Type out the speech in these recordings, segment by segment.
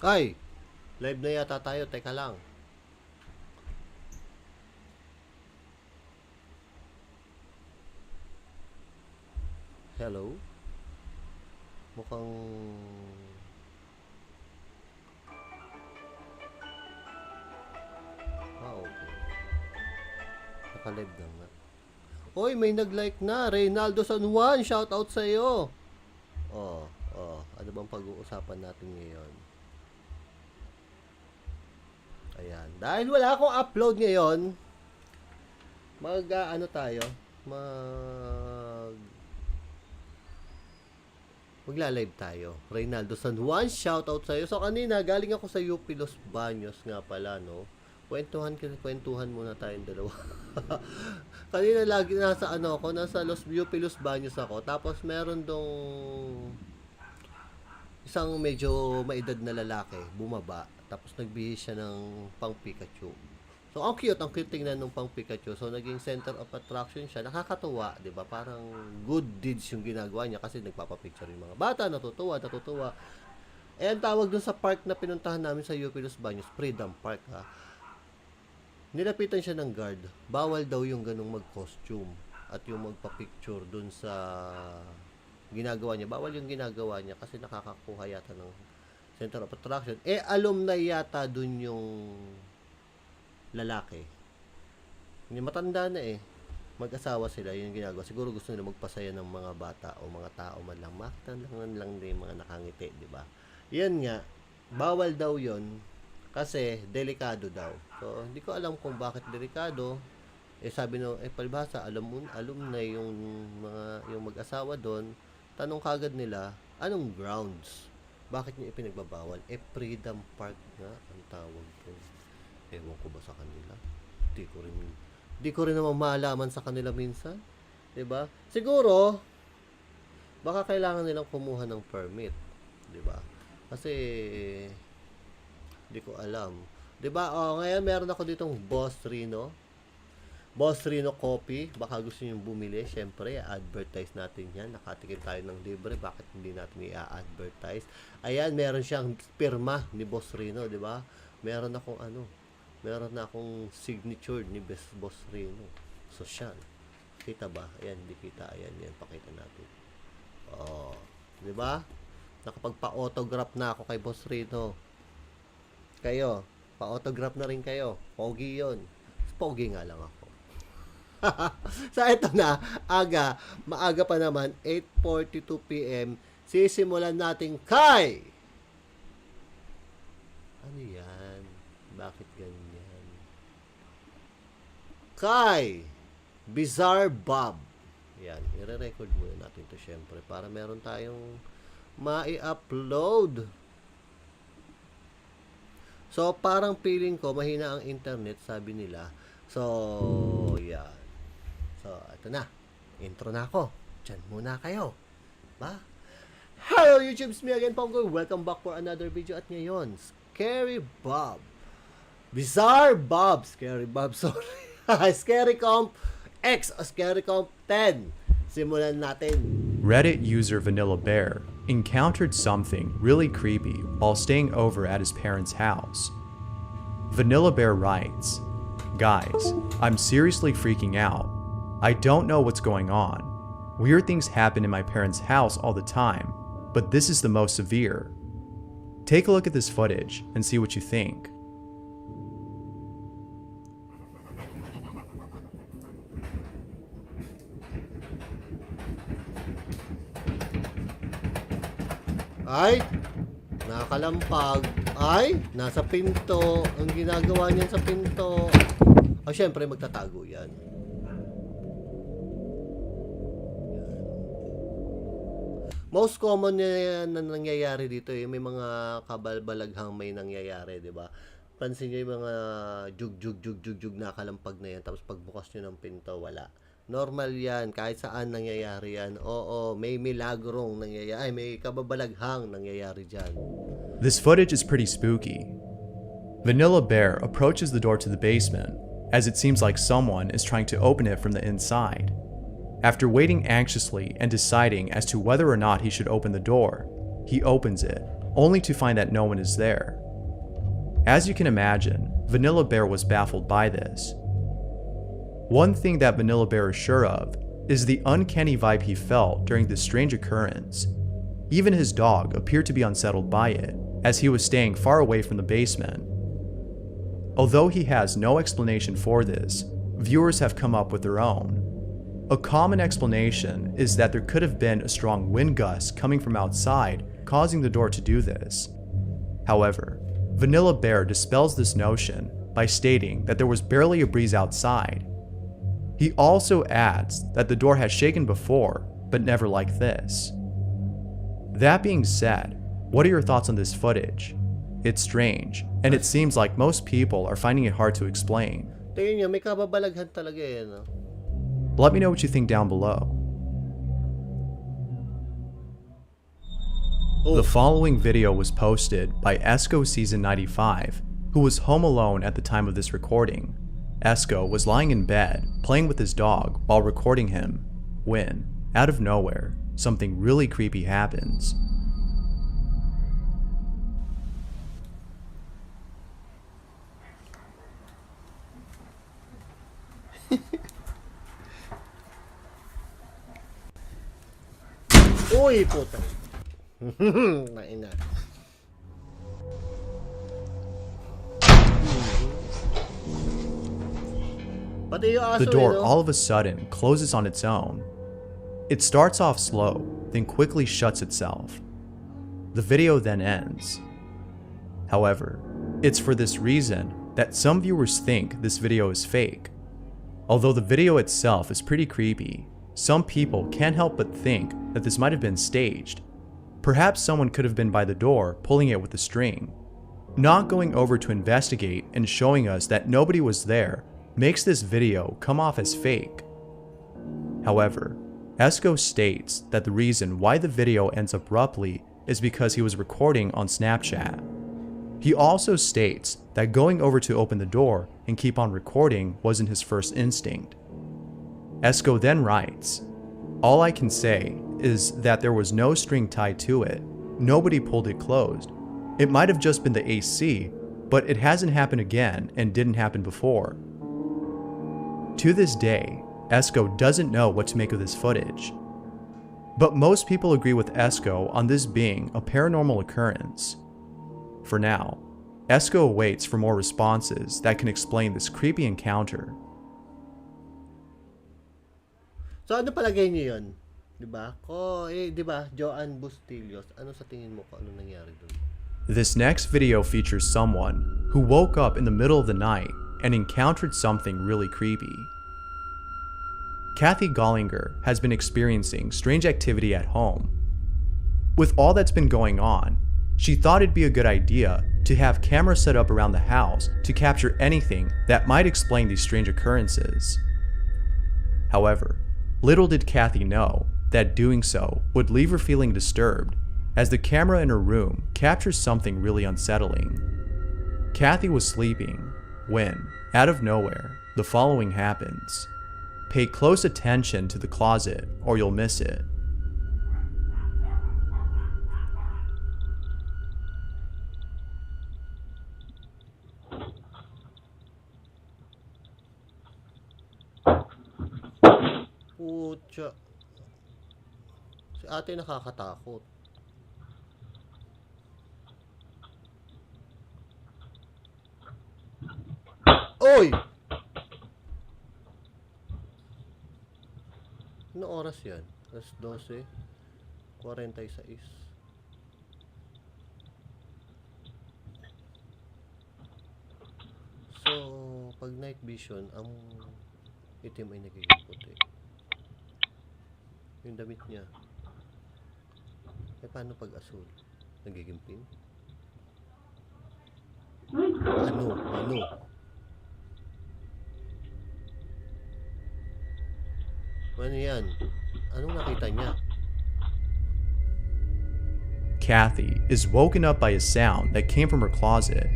Ay! Live na yata tayo. Teka lang. Hello? Mukhang... Okay. Naka-live na nga. Oy, may nag-like na. Reynaldo San Juan, shoutout sa'yo. Oh, ano bang pag-uusapan natin ngayon? Ayan. Dahil wala akong upload ngayon, ano tayo? Magla-live tayo. Reynaldo San Juan, shoutout sa'yo. So, kanina, galing ako sa UP Los Baños nga pala, no? Kwentuhan muna tayong dalawa. Kanina lagi nasa nasa UP Los Baños ako. Tapos meron dong isang medyo maedad na lalaki, bumaba. Tapos nagbihis siya ng pang Pikachu. So, ang cute tingnan ng pang Pikachu. So, naging center of attraction siya. Nakakatuwa, 'di ba? Parang good deeds yung ginagawa niya kasi nagpapapicture yung mga bata, natutuwa. Eh, ang tawag dun sa park na pinuntahan namin sa UP Los Baños, Freedom Park, ha. Nilapitan siya ng guard. Bawal daw yung ganung mag-costume at yung magpa-picture dun sa ginagawa niya. Bawal yung ginagawa niya kasi nakakakuha yata ng center of attraction. Eh, alumni yata dun yung lalaki. Hindi matanda na eh. Mag-asawa sila, yun yung ginagawa. Siguro gusto nila magpasaya ng mga bata o mga tao man lang. Makita lang din mga nakangiti, di ba? Yan nga, bawal daw yun kasi delikado daw. So, hindi ko alam kung bakit delikado. Eh, sabi no, palibhasa, alumni yung mag-asawa doon. Tanong kagad nila, anong grounds? Bakit niyo ipinagbabawal? Eh, Freedom Park nga ang tawag ko. Ewan ko ba sa kanila? Di ko rin naman maalaman sa kanila minsan. 'Di ba? Siguro baka kailangan nilang kumuha ng permit, 'di ba? Kasi di ko alam. 'Di ba? Oh, ngayon meron ako ditong Boss Rino. Boss Rino Coffee. Baka gusto niyo bumili, syempre, advertise natin 'yan. Nakatikim tayo ng libre, bakit hindi natin i-advertise? Ayan, meron siyang pirma ni Boss Rino, 'di ba? Meron na akong signature ni Boss Rino. Social. Kita ba? Ayan, hindi kita. Ayan, pakita natin. Oh, 'di ba? Nakapagpa-autograph na ako kay Boss Rino. Kayo, pa-autograph na rin kayo. Pogi 'yon. Pogi nga lang ako. So, ito na. Maaga pa naman, 8:42 PM. Sisimulan natin kay... Ano yan? Bakit ganyan? Kay Bizarre Bob. Yan, i-record muna natin to syempre para meron tayong mai-upload. So, parang feeling ko mahina ang internet, sabi nila. So, yan. So, ito na. Intro na ako. Diyan muna kayo. Ba? Hello YouTube, it's me again, Pongo. Welcome back for another video. At ngayon, Scary Bob. Bizarre Bob. Scary Bob, sorry. Scary Comp X o Scary Comp 10. Simulan natin. Reddit user Vanilla Bear encountered something really creepy while staying over at his parents' house. Vanilla Bear writes, "Guys, I'm seriously freaking out. I don't know what's going on. Weird things happen in my parents' house all the time, but this is the most severe. Take a look at this footage and see what you think." Ay, nakakalampag. Ay, nasa pinto. Ang ginagawa niyan sa pinto. Oh, syempre magtatago yan. Most common na nangyayari dito may mga kabalbalaghang may nangyayari, 'di ba? Pansin niyo yung mga jug nakalampag na yan, tapos pagbukas niyo ng pinto, wala. Normal yan, kahit saan nangyayari yan. Oo, may milagrong nangyayari, may kababalaghang nangyayari dyan. This footage is pretty spooky. Vanilla Bear approaches the door to the basement, as it seems like someone is trying to open it from the inside. After waiting anxiously and deciding as to whether or not he should open the door, he opens it, only to find that no one is there. As you can imagine, Vanilla Bear was baffled by this. One thing that Vanilla Bear is sure of is the uncanny vibe he felt during this strange occurrence. Even his dog appeared to be unsettled by it, as he was staying far away from the basement. Although he has no explanation for this, viewers have come up with their own. A common explanation is that there could have been a strong wind gust coming from outside, causing the door to do this. However, Vanilla Bear dispels this notion by stating that there was barely a breeze outside. He also adds that the door has shaken before, but never like this. That being said, what are your thoughts on this footage? It's strange, and it seems like most people are finding it hard to explain. Tingin nyo, may kababalaghan talaga eh, no? Let me know what you think down below. The following video was posted by Esco Season 95, who was home alone at the time of this recording. Esco was lying in bed, playing with his dog while recording him, when, out of nowhere, something really creepy happens. Uy, puta. Naina. Pati yung aso The door eh, no? all of a sudden closes on its own. It starts off slow, then quickly shuts itself. The video then ends. However, it's for this reason that some viewers think this video is fake. Although the video itself is pretty creepy, some people can't help but think that this might have been staged. Perhaps someone could have been by the door pulling it with a string. Not going over to investigate and showing us that nobody was there makes this video come off as fake. However, Esco states that the reason why the video ends abruptly is because he was recording on Snapchat. He also states that going over to open the door and keep on recording wasn't his first instinct. Esco then writes, "All I can say is that there was no string tied to it. Nobody pulled it closed. It might have just been the AC, but it hasn't happened again and didn't happen before." To this day, Esco doesn't know what to make of this footage. But most people agree with Esco on this being a paranormal occurrence. For now, Esco waits for more responses that can explain this creepy encounter. So ano palagay niyo yun? Diba? Diba? Joanne Bustillos. Ano sa tingin mo kung ano nangyari dun? This next video features someone who woke up in the middle of the night and encountered something really creepy. Kathy Gollinger has been experiencing strange activity at home. With all that's been going on, she thought it'd be a good idea to have cameras set up around the house to capture anything that might explain these strange occurrences. However, little did Kathy know that doing so would leave her feeling disturbed, as the camera in her room captures something really unsettling. Kathy was sleeping when, out of nowhere, the following happens. Pay close attention to the closet or you'll miss it. Pucha. Si ate nakakatakot. Oy! Ano oras yan? Alas 12:46. So, pag night vision, ang itim ay nagiging puti. Yung damit niya. Paano pag asul? Nagiging pink? Ano? Ano yan? Anong nakita niya? Kathy is woken up by a sound that came from her closet.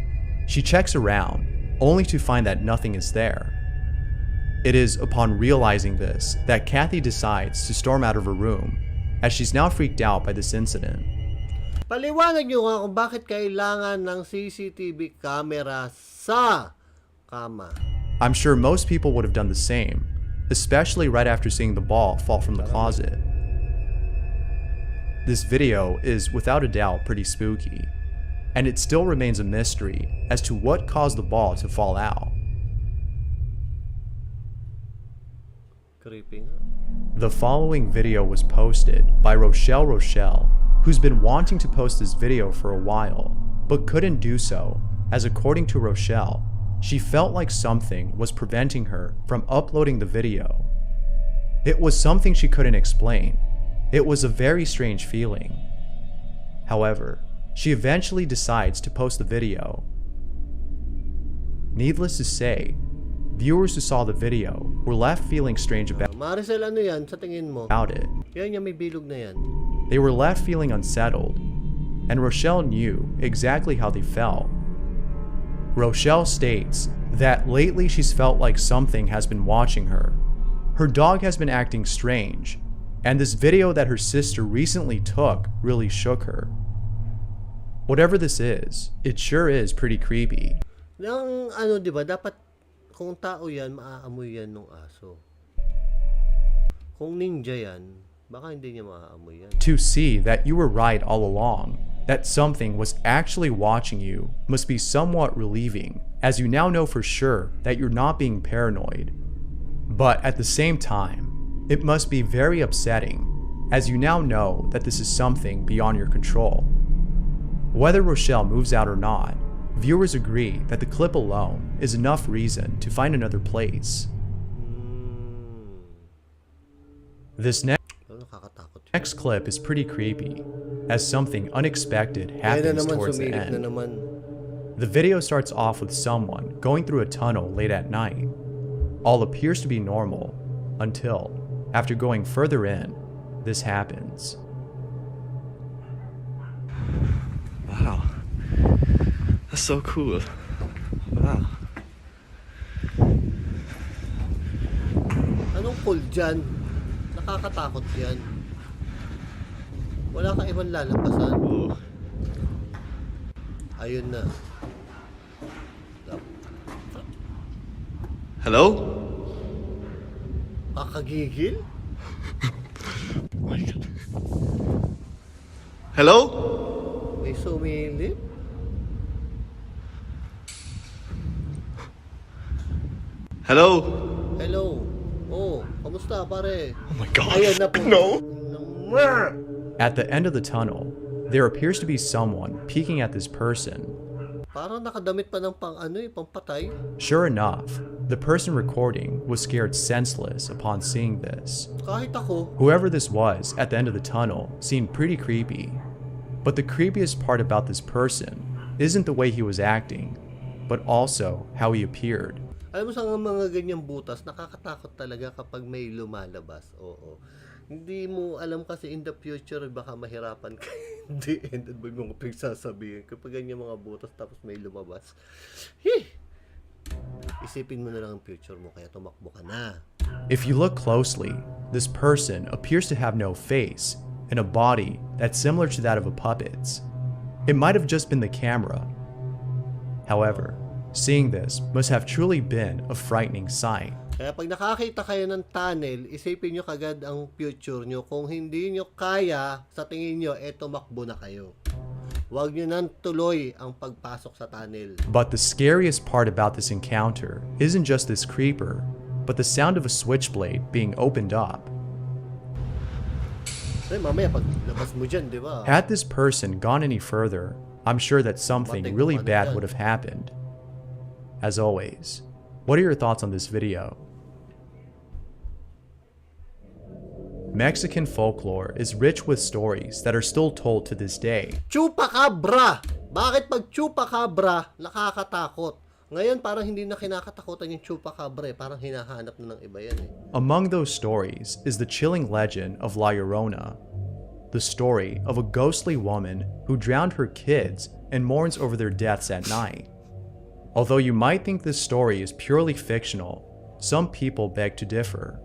She checks around, only to find that nothing is there. It is upon realizing this that Kathy decides to storm out of her room, as she's now freaked out by this incident. Paliwanag nyo nga kung bakit kailangan ng CCTV camera sa kama. I'm sure most people would have done the same, especially right after seeing the ball fall from the closet. This video is without a doubt pretty spooky, and it still remains a mystery as to what caused the ball to fall out. Creepy nga. The following video was posted by Rochelle, who's been wanting to post this video for a while, but couldn't do so, as according to Rochelle, she felt like something was preventing her from uploading the video. It was something she couldn't explain. It was a very strange feeling. However, she eventually decides to post the video. Needless to say, viewers who saw the video were left feeling strange Maricel, ano yan sa tingin mo? about it. Yan may bilog na yan. They were left feeling unsettled, and Rochelle knew exactly how they felt. Rochelle states that lately she's felt like something has been watching her. Her dog has been acting strange, and this video that her sister recently took really shook her. Whatever this is, it sure is pretty creepy. Nang ano, di ba, dapat kung tao yan, maaamoy yan ng aso. Kung ninja yan, baka hindi niya maaamoy yan. To see that you were right all along, that something was actually watching you, must be somewhat relieving, as you now know for sure that you're not being paranoid. But at the same time, it must be very upsetting, as you now know that this is something beyond your control. Whether Rochelle moves out or not, viewers agree that the clip alone is enough reason to find another place. This Nakakatakot yun. next clip is pretty creepy, as something unexpected Ayun na happens naman, towards the sumilip na end. naman. The video starts off with someone going through a tunnel late at night. All appears to be normal, until, after going further in, this happens. Wow. That's so cool. Wow. Anong cool dyan? Nakakatakot yan. Wala kang ibang lalabasan. Oh. Ayun na. Hello? Kakagigil? Oh my God. Hello? May sumilip? Hello? Hello? Oh, kamusta pare? Oh my God. Ayun na po. No. At the end of the tunnel, there appears to be someone peeking at this person. Parang nakadamit pa ng pampatay. Sure enough, the person recording was scared senseless upon seeing this. Kahit ako, Whoever this was at the end of the tunnel seemed pretty creepy. But the creepiest part about this person isn't the way he was acting, but also how he appeared. alam mo sa mga ganyang butas, nakakatakot talaga kapag may lumalabas. Oo. Hindi mo alam kasi in the future, baka mahirapan ka. Hindi, and then may mga pagsasabihin. Kapag ganyan mga butas, tapos may lumabas. Isipin mo na lang ang future mo, kaya tumakbo ka na. If you look closely, this person appears to have no face and a body that's similar to that of a puppet's. It might have just been the camera. However, seeing this must have truly been a frightening sight. Kaya pag nakakita kayo ng tunnel, isipin nyo kagad ang future nyo. Kung hindi nyo kaya, sa tingin nyo, tumakbo na kayo. Huwag nyo nang tuloy ang pagpasok sa tunnel. But the scariest part about this encounter isn't just this creeper, but the sound of a switchblade being opened up. Kasi mamaya pag labas mo dyan, di ba? Had this person gone any further, I'm sure that something Matik really pa bad dyan. would have happened. As always, what are your thoughts on this video? Mexican folklore is rich with stories that are still told to this day. Chupacabra! Bakit pag chupacabra, nakakatakot? Ngayon parang hindi na kinakatakutan yung chupacabra parang hinahanap na ng iba yan Among those stories is the chilling legend of La Llorona, the story of a ghostly woman who drowned her kids and mourns over their deaths at night. Although you might think this story is purely fictional, some people beg to differ.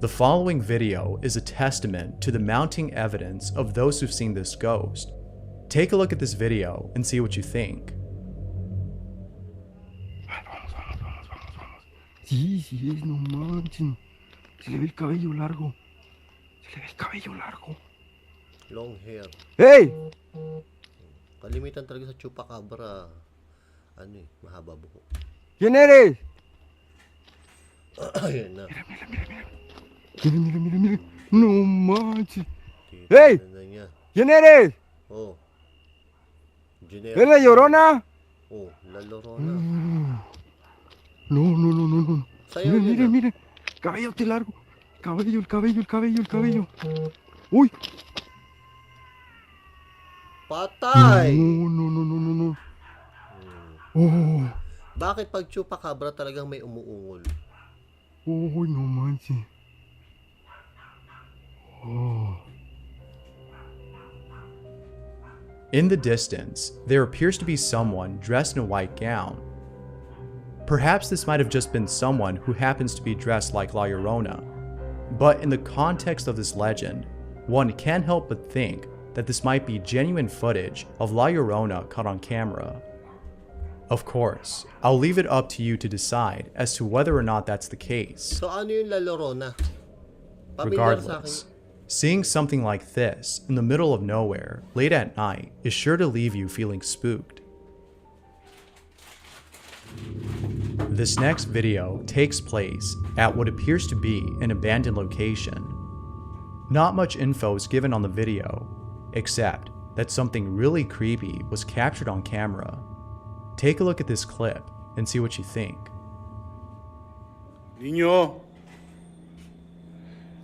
The following video is a testament to the mounting evidence of those who've seen this ghost, Take a look at this video and see what you think. Sí, sí es, no manches. Se le ve el cabello largo. Se le ve el cabello largo. Long hair. ¡Hey! Kalimitan talaga sa chupacabra. Ano eh, mahaba buhok. ¿Quién eres? Ayan na. Mira. No manches. Tita Hey! na niya. ¿Quién eres? Oh. ¿Es la Llorona? Oh, la Llorona. No. Sayaw yun ah. Mira. Cabellote largo. El cabello. Uy. Patay! No. Oh. Bakit pag chupacabra talagang may umuungol? Uy, no manches. Oh. In the distance, there appears to be someone dressed in a white gown. Perhaps this might have just been someone who happens to be dressed like La Llorona. But in the context of this legend, one can't help but think that this might be genuine footage of La Llorona caught on camera. Of course, I'll leave it up to you to decide as to whether or not that's the case. So ano yung La Llorona? Pamilyar sa akin. Regardless, seeing something like this in the middle of nowhere late at night is sure to leave you feeling spooked. This next video takes place at what appears to be an abandoned location. Not much info is given on the video, except that something really creepy was captured on camera. Take a look at this clip and see what you think. Niño,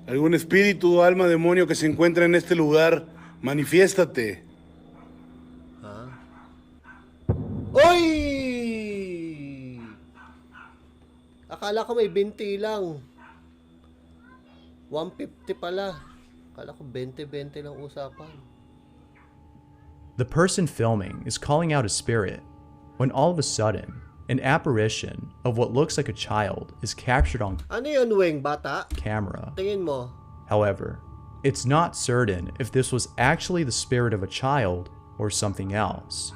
algún espíritu o alma demonio que se encuentra en este lugar, manifiéstate. Ha? Oy! Akala ko may 20 lang. 150 pala. Akala ko 20-20 lang usapan. The person filming is calling out a spirit when all of a sudden, an apparition of what looks like a child is captured on Ano yun, Weng? Bata? camera. Tingin mo. However, it's not certain if this was actually the spirit of a child or something else.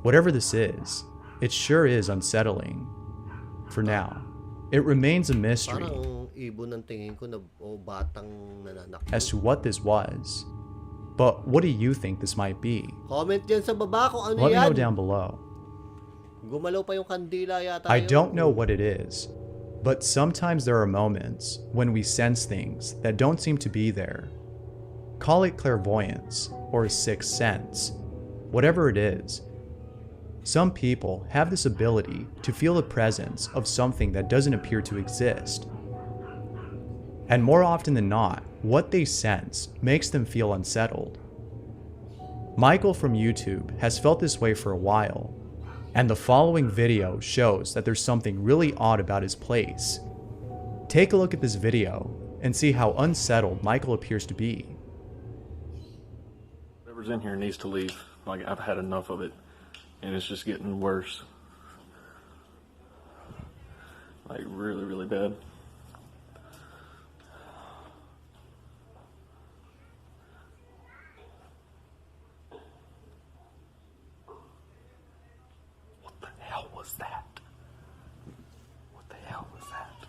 Whatever this is, it sure is unsettling. For now, it remains a mystery Parang ibon ng tingin ko na batang nananak. as to what this was. But what do you think this might be? Comment dyan sa baba kung ano Let me yan. know down below. Gumalaw pa yung kandila yata I yun. don't know what it is, but sometimes there are moments when we sense things that don't seem to be there. Call it clairvoyance or a sixth sense. Whatever it is, some people have this ability to feel the presence of something that doesn't appear to exist. And more often than not, what they sense makes them feel unsettled. Michael from YouTube has felt this way for a while, and the following video shows that there's something really odd about his place. Take a look at this video and see how unsettled Michael appears to be. Whatever's in here needs to leave. Like, I've had enough of it, and it's just getting worse. Like, really, really bad. What the hell was that? What the hell was that?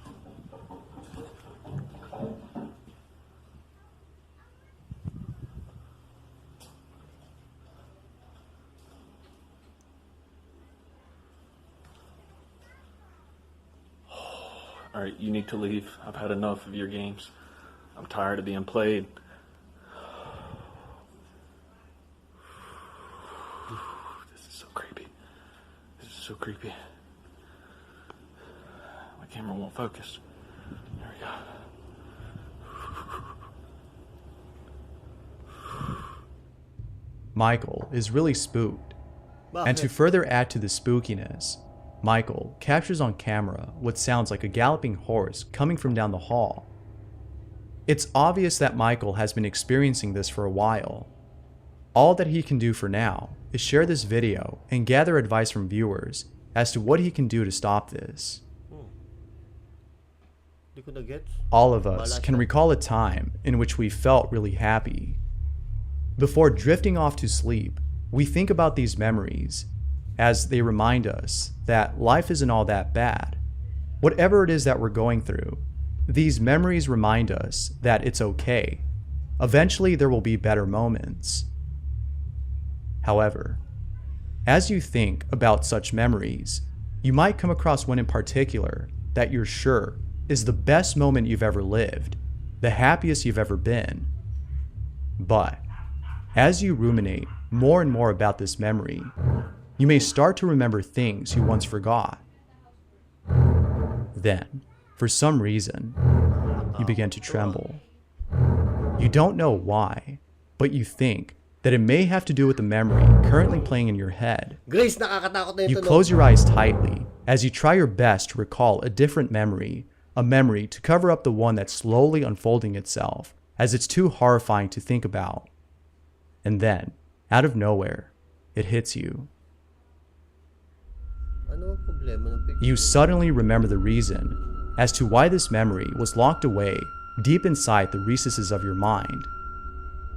All right, you need to leave. I've had enough of your games. I'm tired of being played. This is so creepy. This is so creepy. My camera won't focus. There we go. Michael is really spooked. Bakit? And to further add to the spookiness, Michael captures on camera what sounds like a galloping horse coming from down the hall. It's obvious that Michael has been experiencing this for a while. All that he can do for now is share this video and gather advice from viewers as to what he can do to stop this. Di ko na-gets. All of us can recall a time in which we felt really happy. Before drifting off to sleep, we think about these memories as they remind us that life isn't all that bad. Whatever it is that we're going through, these memories remind us that it's okay. Eventually, there will be better moments. However, as you think about such memories, you might come across one in particular that you're sure is the best moment you've ever lived, the happiest you've ever been. But as you ruminate more and more about this memory, you may start to remember things you once forgot. Then, for some reason, you begin to tremble. You don't know why, but you think that it may have to do with the memory currently playing in your head. Grace, nakakatakot na You ito, no? close your eyes tightly as you try your best to recall a different memory, a memory to cover up the one that's slowly unfolding itself, as it's too horrifying to think about. And then, out of nowhere, it hits you. Ano ang problema ng picture? You suddenly remember the reason as to why this memory was locked away deep inside the recesses of your mind.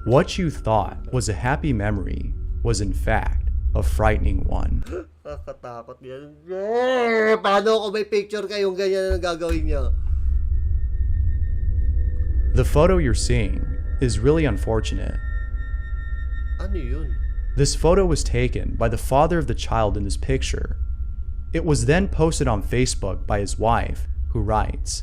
What you thought was a happy memory was in fact a frightening one. Nakakatakot yan. Paano kung may picture kayong ganyan na gagawin niyo? The photo you're seeing is really unfortunate. Ano yun? This photo was taken by the father of the child in this picture. It was then posted on Facebook by his wife, who writes,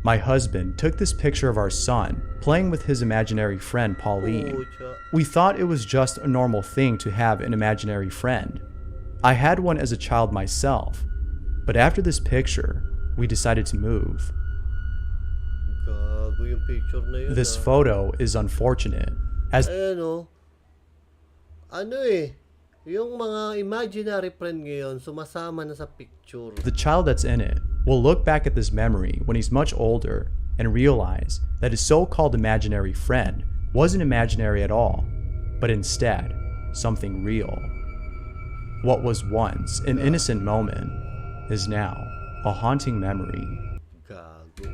"My husband took this picture of our son playing with his imaginary friend Pauline. Pucha. We thought it was just a normal thing to have an imaginary friend. I had one as a child myself, but after this picture, we decided to move. Gago yung picture na yun. This photo is unfortunate, as Ayan o. Ano yung mga imaginary friend ngayon sumasama na sa picture. the child that's in it will look back at this memory when he's much older and realize that his so-called imaginary friend wasn't imaginary at all, but instead something real. What was once an innocent moment is now a haunting memory." Gago.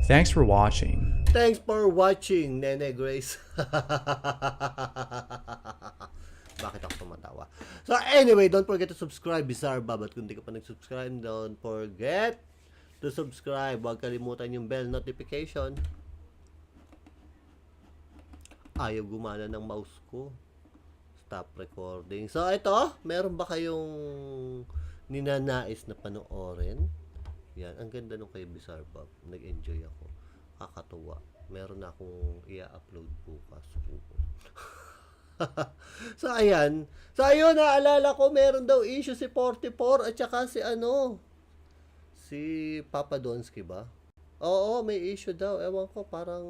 Thanks for watching. Thanks for watching, Nene Grace. Bakit ako tumatawa? So anyway, don't forget to subscribe, Bizarre Bob. At kung di ka pa nag-subscribe, don't forget to subscribe. Huwag kalimutan yung bell notification. Ayaw gumana ng mouse ko. Stop recording. So ito, meron ba kayong ninanais na panoorin? Yan, ang ganda nung kay Bizarre Bob. Nag-enjoy ako. Kakatuwa. Meron na akong i-upload bukas. So ayan. So ayun, naalala ko, meron daw issue si 44 at saka si si Papa Donsky ba? Oo, may issue daw. Ewan ko, parang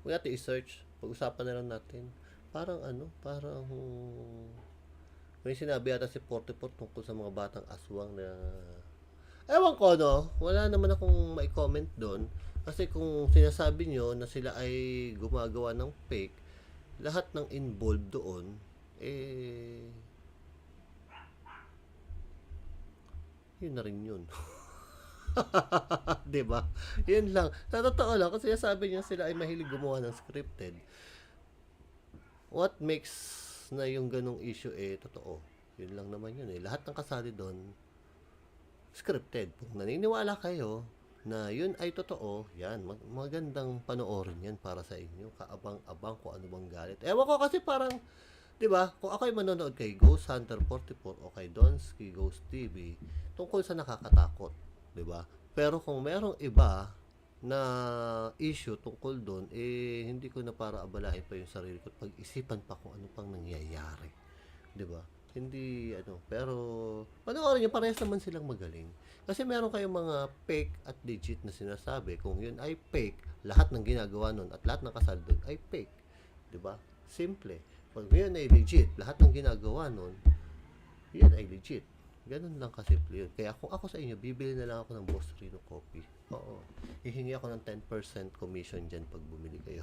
huwag natin i-search. Pag-usapan na lang natin. Parang parang may sinabi ata si 44 tungkol sa mga batang aswang na ewan ko, no? Wala naman akong mai-comment doon. Kasi kung sinasabi nyo na sila ay gumagawa ng fake, lahat ng involved doon, yun na rin yun. Diba? Yun lang. Sa totoo lang, kasi sinasabi nyo sila ay mahilig gumawa ng scripted. What makes na yung ganong issue totoo? Yun lang naman yun Lahat ng kasali doon, scripted. Kung naniniwala kayo na yun ay totoo, yan, magandang panoorin yan para sa inyo. Kaabang-abang kung ano bang galit. Ewan ko kasi parang, di ba, kung ako'y manonood kay Ghost Hunter 44 o kay Donsky Ghost TV, tungkol sa nakakatakot, di ba? Pero kung merong iba na issue tungkol doon, hindi ko na para abalahin pa yung sarili ko at pag-isipan pa kung ano pang nangyayari. Di ba? Hindi, pero panoorin nyo, parehas naman silang magaling. Kasi meron kayong mga fake at legit na sinasabi. Kung yun ay fake, lahat ng ginagawa nun at lahat ng kasal doon ay fake. Diba? Simple. Pag yun ay legit, lahat ng ginagawa nun, yun ay legit. Ganun lang kasimple yun. Kaya kung ako sa inyo, bibili na lang ako ng Boss Rino coffee. Oo. Hihingi ako ng 10% commission dyan pag bumili kayo.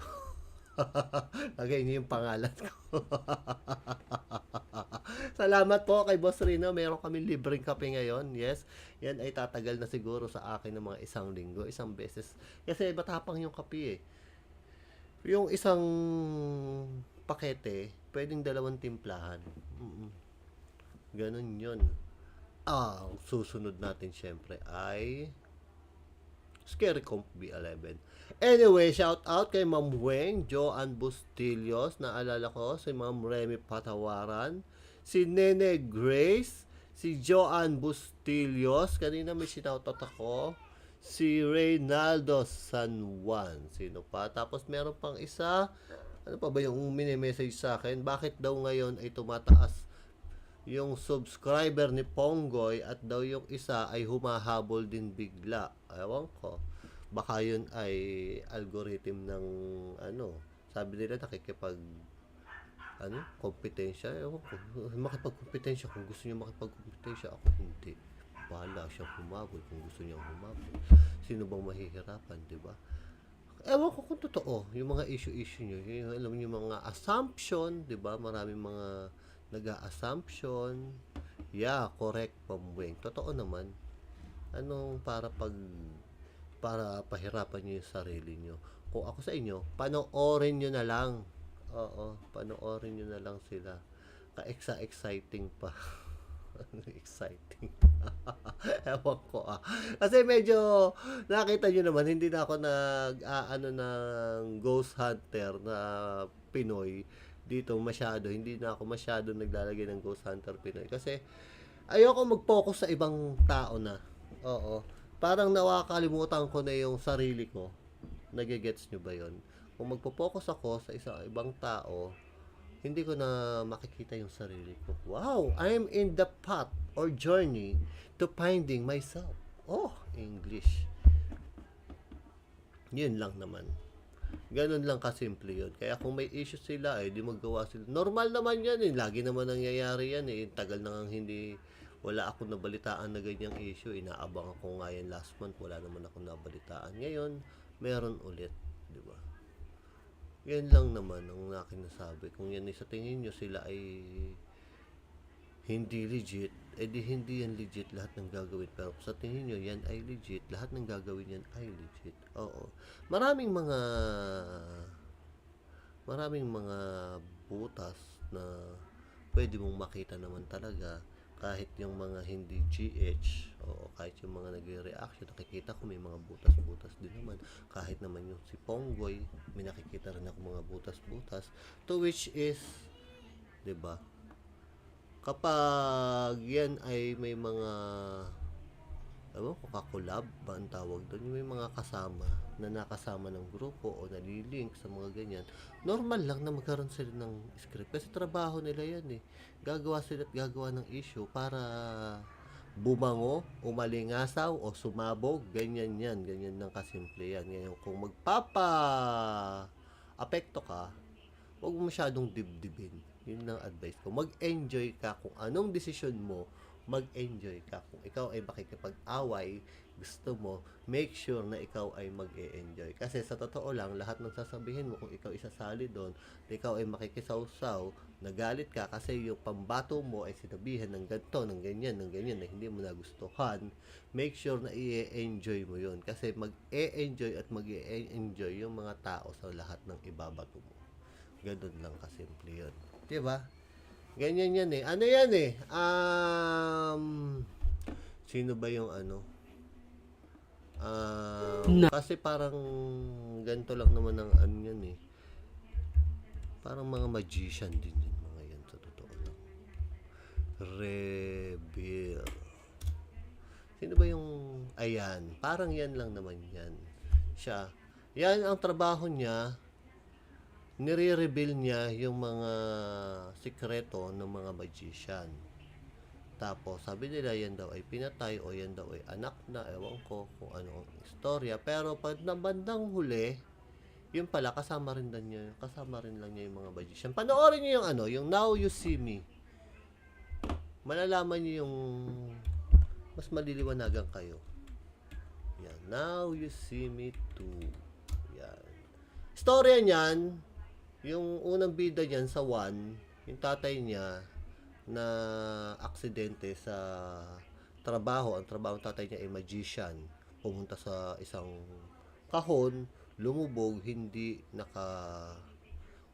Lagay niyo yung pangalan ko. Salamat po kay Boss Rino. Meron kami libreng kape ngayon. Yes. Yan ay tatagal na siguro sa akin ng mga isang linggo, isang beses. Kasi matapang yung kape eh. Yung isang pakete, pwedeng dalawang timplahan. Ganun yun. Ang susunod natin syempre ay Scary Comp B11. Anyway, shout out kay Ma'am Weng, Joanne Bustillos, naalala ko, si Ma'am Remy Patawaran, si Nene Grace, si Joanne Bustillos, kanina may sinautot ako, si Reynaldo San Juan, sino pa? Tapos meron pang isa, ano pa ba yung mini-message sa akin? Bakit daw ngayon ay tumataas yung subscriber ni Ponggoy at daw yung isa ay humahabol din bigla. Ewan ko. Baka yun ay algorithm ng ano. Sabi nila nakikipag kompetensya. Ewan ko. Makipagkompetensya kung gusto niya makipagkompetensya. Ako hindi. Bahala siyang humabol kung gusto niyang humabol. Sino bang mahihirapan, di ba? Ewan ko kung totoo. Yung mga issue niyo. Yung, alam niyo yung mga assumption, di ba? Maraming mga nag-assumption. Yeah, correct, Pamweng. Totoo naman. Anong para pahirapan niyo yung sarili niyo. Kung ako sa inyo, panoorin niyo na lang. Oo, panoorin niyo na lang sila. Ka-exciting pa. Exciting. Ewan ko ah. Kasi medyo nakita niyo naman, hindi na ako ng ghost hunter na Pinoy dito masyado. Hindi na ako masyado naglalagay ng Ghost Hunter Pinoy. Kasi ayoko mag-focus sa ibang tao na. Oo. Parang nakakalimutan ko na yung sarili ko. Nagigets nyo ba yon? Kung magpo-focus ako sa ibang tao, hindi ko na makikita yung sarili ko. Wow! I'm in the path or journey to finding myself. Oh, English. Yun lang naman. Ganun lang kasimple yun. Kaya kung may issue sila, di magawa sila. Normal naman yan eh. Lagi naman nangyayari yan eh. Tagal na nga hindi, wala akong nabalitaan na ganyang issue. Inaabang ako nga yan last month. Wala naman akong nabalitaan. Ngayon, meron ulit. Di ba? Yan lang naman ang aking nasabi. Kung yan ay sa tingin nyo sila ay hindi legit, edi hindi yan legit lahat ng gagawin. Pero sa tingin nyo yan ay legit, lahat ng gagawin yan ay legit. Oo. Maraming mga butas na pwede mong makita naman talaga kahit yung mga hindi GH o kahit yung mga nagre-reaction, nakikita ko may mga butas-butas din naman. Kahit naman yung si Ponggoy, may nakikita rin ako mga butas-butas, to which is 'di ba? Kapag yan ay may mga kakulab ba ang tawag doon, may mga kasama na nakasama ng grupo o nalilink sa mga ganyan, normal lang na magkaroon sila ng script kasi trabaho nila yan eh. Gagawa sila at gagawa ng issue para bumango, umalingasaw o sumabog, ganyan yan, ganyan lang kasimple yan. Ngayon kung apekto ka, huwag mo masyadong dibdibin. Yun lang advice ko. Mag-enjoy ka kung anong desisyon mo, mag-enjoy ka. Kung ikaw ay makikipag-away, gusto mo, make sure na ikaw ay mag-e-enjoy. Kasi sa totoo lang, lahat ng sasabihin mo, kung ikaw isasali doon, ikaw ay makikisawsaw, nagalit ka kasi yung pambato mo ay sinabihan ng ganito, ng ganyan, na hindi mo nagustuhan, make sure na i-enjoy mo yun. Kasi mag-e-enjoy at mag-e-enjoy yung mga tao sa lahat ng ibabato mo. Ganun lang kasimple yun. Diba? Ganyan yan eh. Ano yan eh? Sino ba yung ano? Kasi parang ganito lang naman ang ano yan eh. Parang mga magician din yun mga yan sa totoo lang. Reveal. Sino ba yung ayan? Parang yan lang naman yan. Siya. Yan ang trabaho niya. Nire-reveal niya yung mga sikreto ng mga magician. Tapos, sabi nila yan daw ay pinatay o yan daw ay anak na, ewan ko kung ano ang istorya. Pero pag nabandang huli, yun pala, kasama rin lang niya yung mga magician. Panoorin niyo yung yung Now You See Me. Malalaman niyo yung mas maliliwanagan kayo. Yan, Now You See Me Too. Yan. Storya niyan, yung unang bida niyan sa 1, yung tatay niya, na aksidente sa trabaho. Ang trabaho ng tatay niya ay magician. Pumunta sa isang kahon, lumubog, hindi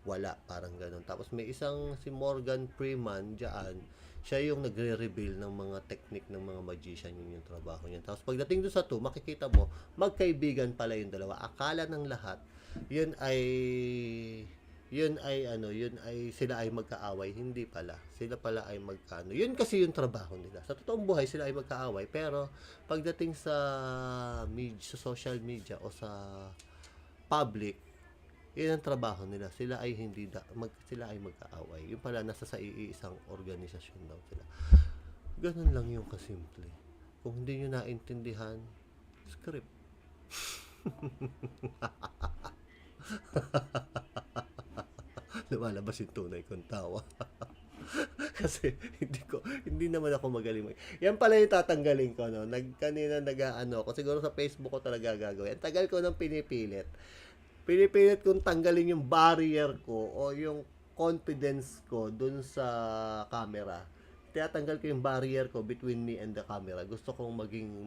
wala, parang ganun. Tapos may isang si Morgan Freeman diyan, siya yung nagre-reveal ng mga technique ng mga magician, yun yung trabaho niya. Tapos pagdating doon sa 2, makikita mo, magkaibigan pala yung dalawa. Akala ng lahat, yun ay yun ay sila ay magkaaway, hindi pala. Sila pala ay magkano. Yun kasi yung trabaho nila. Sa totoong buhay sila ay magkaaway, pero pagdating sa sa social media o sa public, yun ang trabaho nila. Sila ay sila ay magkaaway. Yung pala nasa sa iisang organisasyon daw sila. Ganun lang yung kasimple. Kung hindi nyo naintindihan, script. Lumalabas yung tunay kong tawa. Kasi hindi naman ako magaling. Yan pala yung tatanggalin ko, no. Kanina nag-aano ako, siguro sa Facebook ko talaga gagawin. Ang tagal ko nang pinipilit kong tanggalin yung barrier ko o yung confidence ko dun sa camera. Tinatanggal ko yung barrier ko between me and the camera. Gusto kong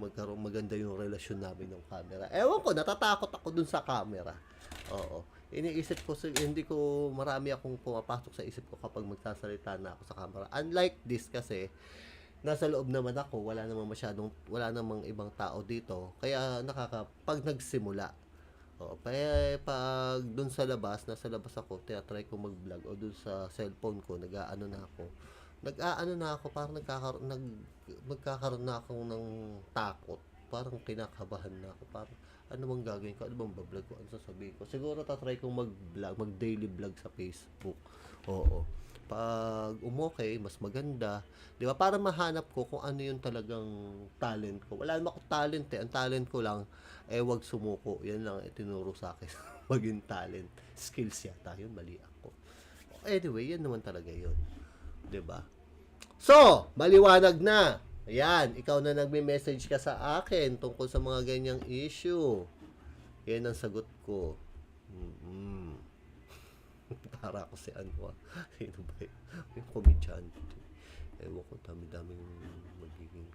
magkaroon maganda yung relasyon namin ng camera. Ewan ko, natatakot ako dun sa camera. Oo. Iniisip ko, marami akong pumapasok sa isip ko kapag magsasalita na ako sa camera. Unlike this kasi, nasa loob naman ako, wala namang ibang tao dito. Kaya pag nagsimula, pag dun sa labas, nasa labas ako, tinatry ko mag-vlog o dun sa cellphone ko, nag-aano na ako, parang magkakaroon na ako ng takot. Parang kinakabahan na ako, parang ano bang gagawin ko, ano bang bablog ko, ano sasabihin ko. Siguro tatry kong mag-daily vlog sa Facebook. Oo. Pag umokay, mas maganda. Di ba? Para mahanap ko kung ano yung talagang talent ko. Wala naman ako talent eh. Ang talent ko lang, wag sumuko. Yan lang itinuro sa akin. Maging talent. Skills yata. Yun, mali ako. Anyway, yan naman talaga yun. Di ba? So, maliwanag na. Ayan, ikaw na nagme-message ka sa akin tungkol sa mga ganyang issue. Yan ang sagot ko. Para ako si Anwa. Sino ba yun? Yung komedyante. Ewan ko, dami-daming magiging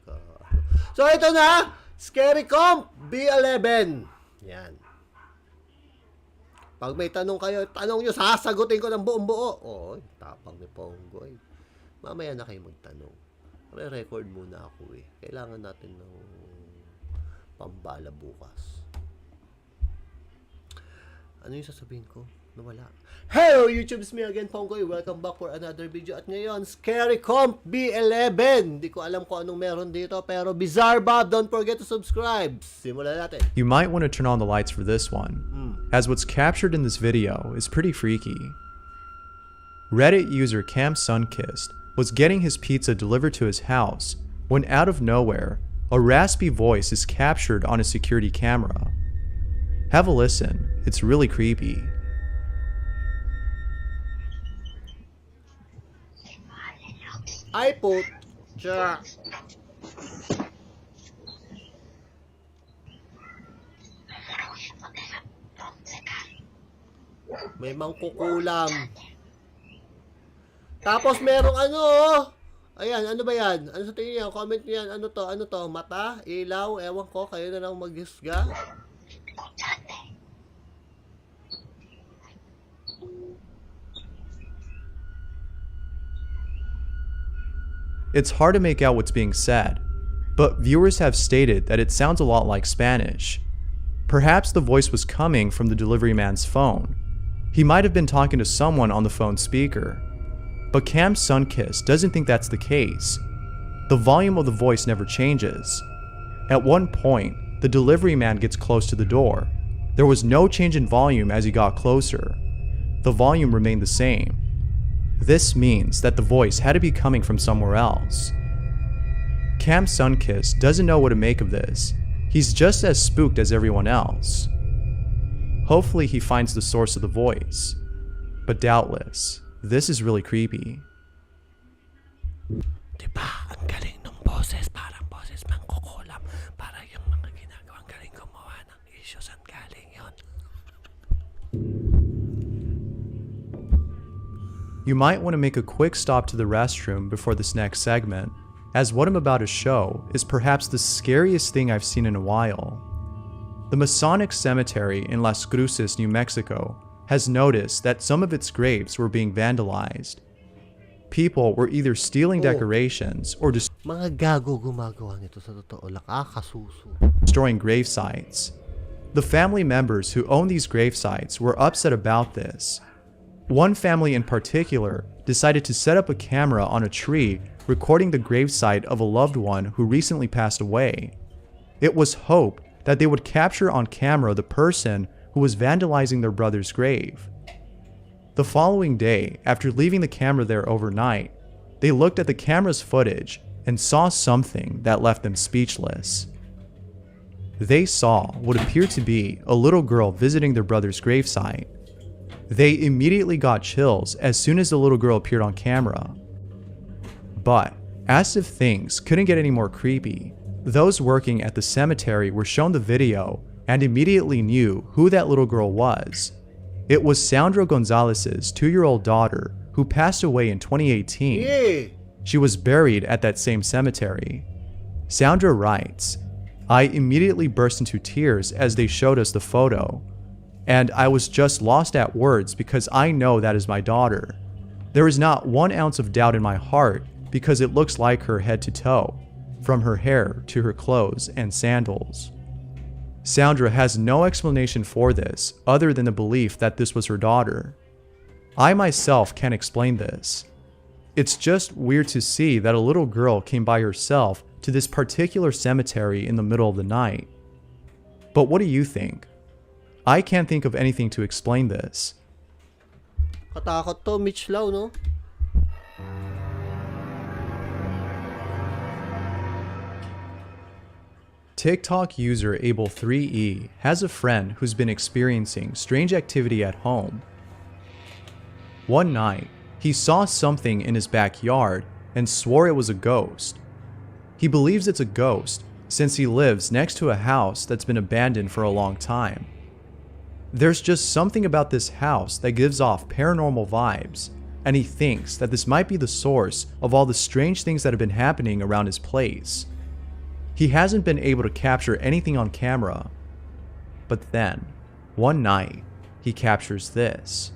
So, ito na! Scary Comp B11. Yan. Pag may tanong kayo, tanong nyo, sasagutin ko ng buong buo. Oo, tapang ni Ponggoy. Mamaya na kayo magtanong. Re-record muna ako eh. Kailangan natin ng pambala bukas. Ano yung sasabihin ko? Nawala. Hello YouTube, it's me again, Ponggoy. Welcome back for another video. At ngayon, Scary Comp B11. Hindi ko alam kung anong meron dito, pero Bizarre Bob, don't forget to subscribe. Simulan natin. You might want to turn on the lights for this one, as what's captured in this video is pretty freaky. Reddit user Cam Sunkist was getting his pizza delivered to his house when out of nowhere, a raspy voice is captured on a security camera. Have a listen, it's really creepy. Ay po. Tsa. May mangkukulam. Tapos merong ano, ayan, ano ba yan? Ano sa tingin niya? Comment niyan, ano to? Mata? Ilaw? Ewan ko, kayo na lang mag-hisga. It's hard to make out what's being said, but viewers have stated that it sounds a lot like Spanish. Perhaps the voice was coming from the delivery man's phone. He might have been talking to someone on the phone speaker. But Cam Sunkist doesn't think that's the case. The volume of the voice never changes. At one point, the delivery man gets close to the door. There was no change in volume as he got closer. The volume remained the same. This means that the voice had to be coming from somewhere else. Cam Sunkist doesn't know what to make of this. He's just as spooked as everyone else. Hopefully he finds the source of the voice. But doubtless, this is really creepy. Diba? Ang galing ng boses. Parang boses mangkukulam. Para yung mga ginagawang galing gumawa ng issues. Ang galing yun. you might want to make a quick stop to the restroom before this next segment, as what I'm about to show is perhaps the scariest thing I've seen in a while. The Masonic Cemetery in Las Cruces, New Mexico, has noticed that some of its graves were being vandalized. People were either stealing decorations or Mga gago gumagawa nito sa totoo lang. Kasuso. destroying grave sites. The family members who own these grave sites were upset about this. One family in particular decided to set up a camera on a tree recording the gravesite of a loved one who recently passed away. It was hoped that they would capture on camera the person who was vandalizing their brother's grave. The following day, after leaving the camera there overnight, they looked at the camera's footage and saw something that left them speechless. They saw what appeared to be a little girl visiting their brother's gravesite. They immediately got chills as soon as the little girl appeared on camera. But, as if things couldn't get any more creepy, those working at the cemetery were shown the video and immediately knew who that little girl was. It was Sandro Gonzalez's 2-year-old daughter who passed away in 2018. Yeah. She was buried at that same cemetery. Sandra writes, "I immediately burst into tears as they showed us the photo. And I was just lost at words because I know that is my daughter. There is not 1 ounce of doubt in my heart because it looks like her head to toe, from her hair to her clothes and sandals." Sandra has no explanation for this other than the belief that this was her daughter. I myself can't explain this. It's just weird to see that a little girl came by herself to this particular cemetery in the middle of the night. But what do you think? I can't think of anything to explain this. Katakot to, Mitch Lau, no? TikTok user Able3E has a friend who's been experiencing strange activity at home. One night, he saw something in his backyard and swore it was a ghost. He believes it's a ghost since he lives next to a house that's been abandoned for a long time. There's just something about this house that gives off paranormal vibes, and he thinks that this might be the source of all the strange things that have been happening around his place. He hasn't been able to capture anything on camera, but then, one night, he captures this.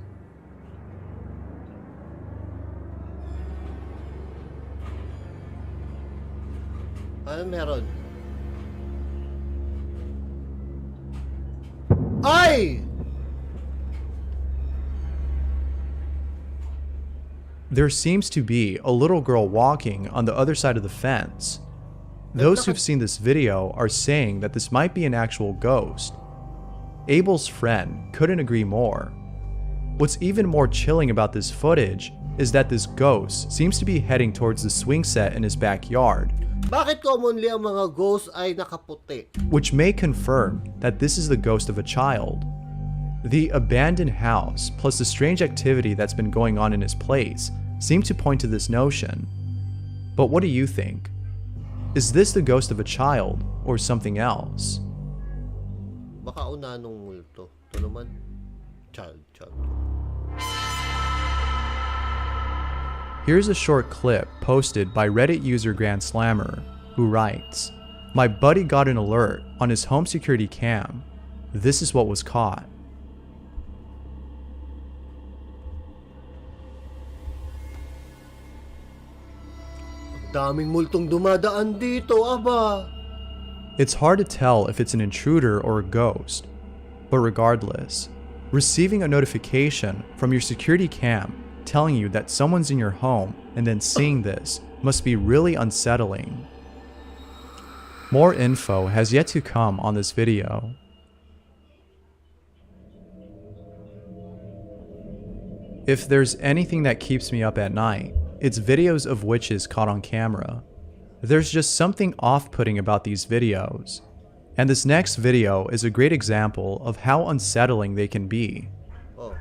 Ano meron? Ay! There seems to be a little girl walking on the other side of the fence. Those who've seen this video are saying that this might be an actual ghost. Abel's friend couldn't agree more. What's even more chilling about this footage is that this ghost seems to be heading towards the swing set in his backyard, Bakit commonly ang mga ghosts ay nakaputi? which may confirm that this is the ghost of a child. The abandoned house plus the strange activity that's been going on in his place seem to point to this notion. But what do you think? Is this the ghost of a child or something else? Baka una nung multo. Ito naman, child. Here's a short clip posted by Reddit user Grand Slammer, who writes, "My buddy got an alert on his home security cam. This is what was caught." Daming multong dumadaan dito, aba. It's hard to tell if it's an intruder or a ghost, but regardless, receiving a notification from your security cam telling you that someone's in your home and then seeing this must be really unsettling. More info has yet to come on this video. If there's anything that keeps me up at night, it's videos of witches caught on camera. There's just something off-putting about these videos. And this next video is a great example of how unsettling they can be. Oh.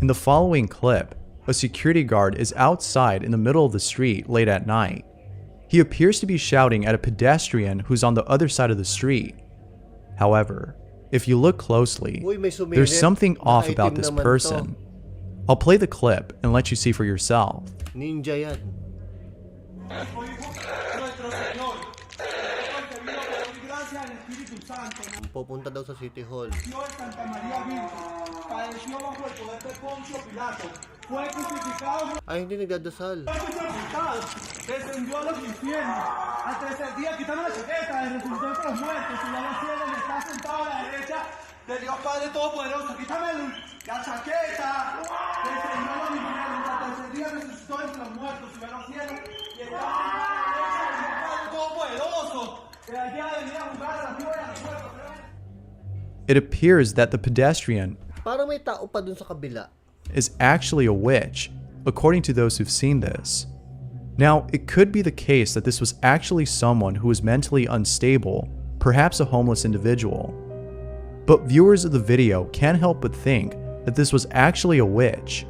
In the following clip, a security guard is outside in the middle of the street late at night. He appears to be shouting at a pedestrian who's on the other side of the street. However, if you look closely, Uy, may sumilip. there's something off Nakaitim about this naman to. person. I'll play the clip and let you see for yourself. Ninja yan. Pupunta daw sa City Hall. Ay, hindi nagdadasal. Descendió a los infiernos. Al tercer día, quitando la chaqueta, resucitó entre los muertos, subió a los cielos y está sentado a la derecha de Dios Padre Todopoderoso. Quítame la chaqueta. Descendió a los infiernos. Al tercer día resucitó entre los muertos, subió a los cielos y está sentado a la derecha de Dios Padre Todopoderoso. De allá venía a jugar a las vivas y a los muertos. It appears that the pedestrian Parang may tao pa dun sa kabila. is actually a witch, according to those who've seen this. Now, it could be the case that this was actually someone who was mentally unstable, perhaps a homeless individual. But viewers of the video can't help but think that this was actually a witch.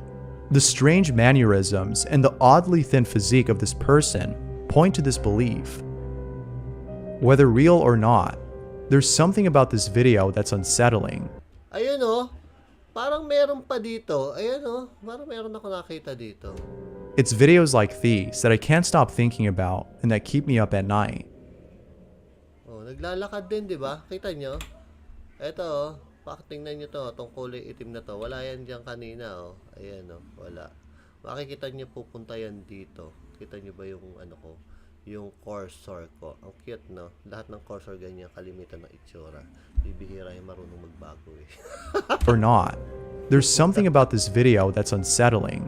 The strange mannerisms and the oddly thin physique of this person point to this belief. Whether real or not, there's something about this video that's unsettling. Ayun oh. Parang meron pa dito. Ayun oh. Parang meron ako nakita dito. It's videos like these that I can't stop thinking about and that keep me up at night. Oh, naglalakad din, di ba? Kita nyo? Eto oh. Pakitingnan nyo to. Itong kulay itim na to. Wala yan dyan kanina oh. Ayan oh. Wala. Makikita nyo pupunta yan dito. Kita nyo ba yung ano ko? Yung cursor ko. Ang cute, no? Lahat ng cursor ganyan, kalimitan ng itsura. Bibihira yung marunong magbago eh. Or not, there's something about this video that's unsettling.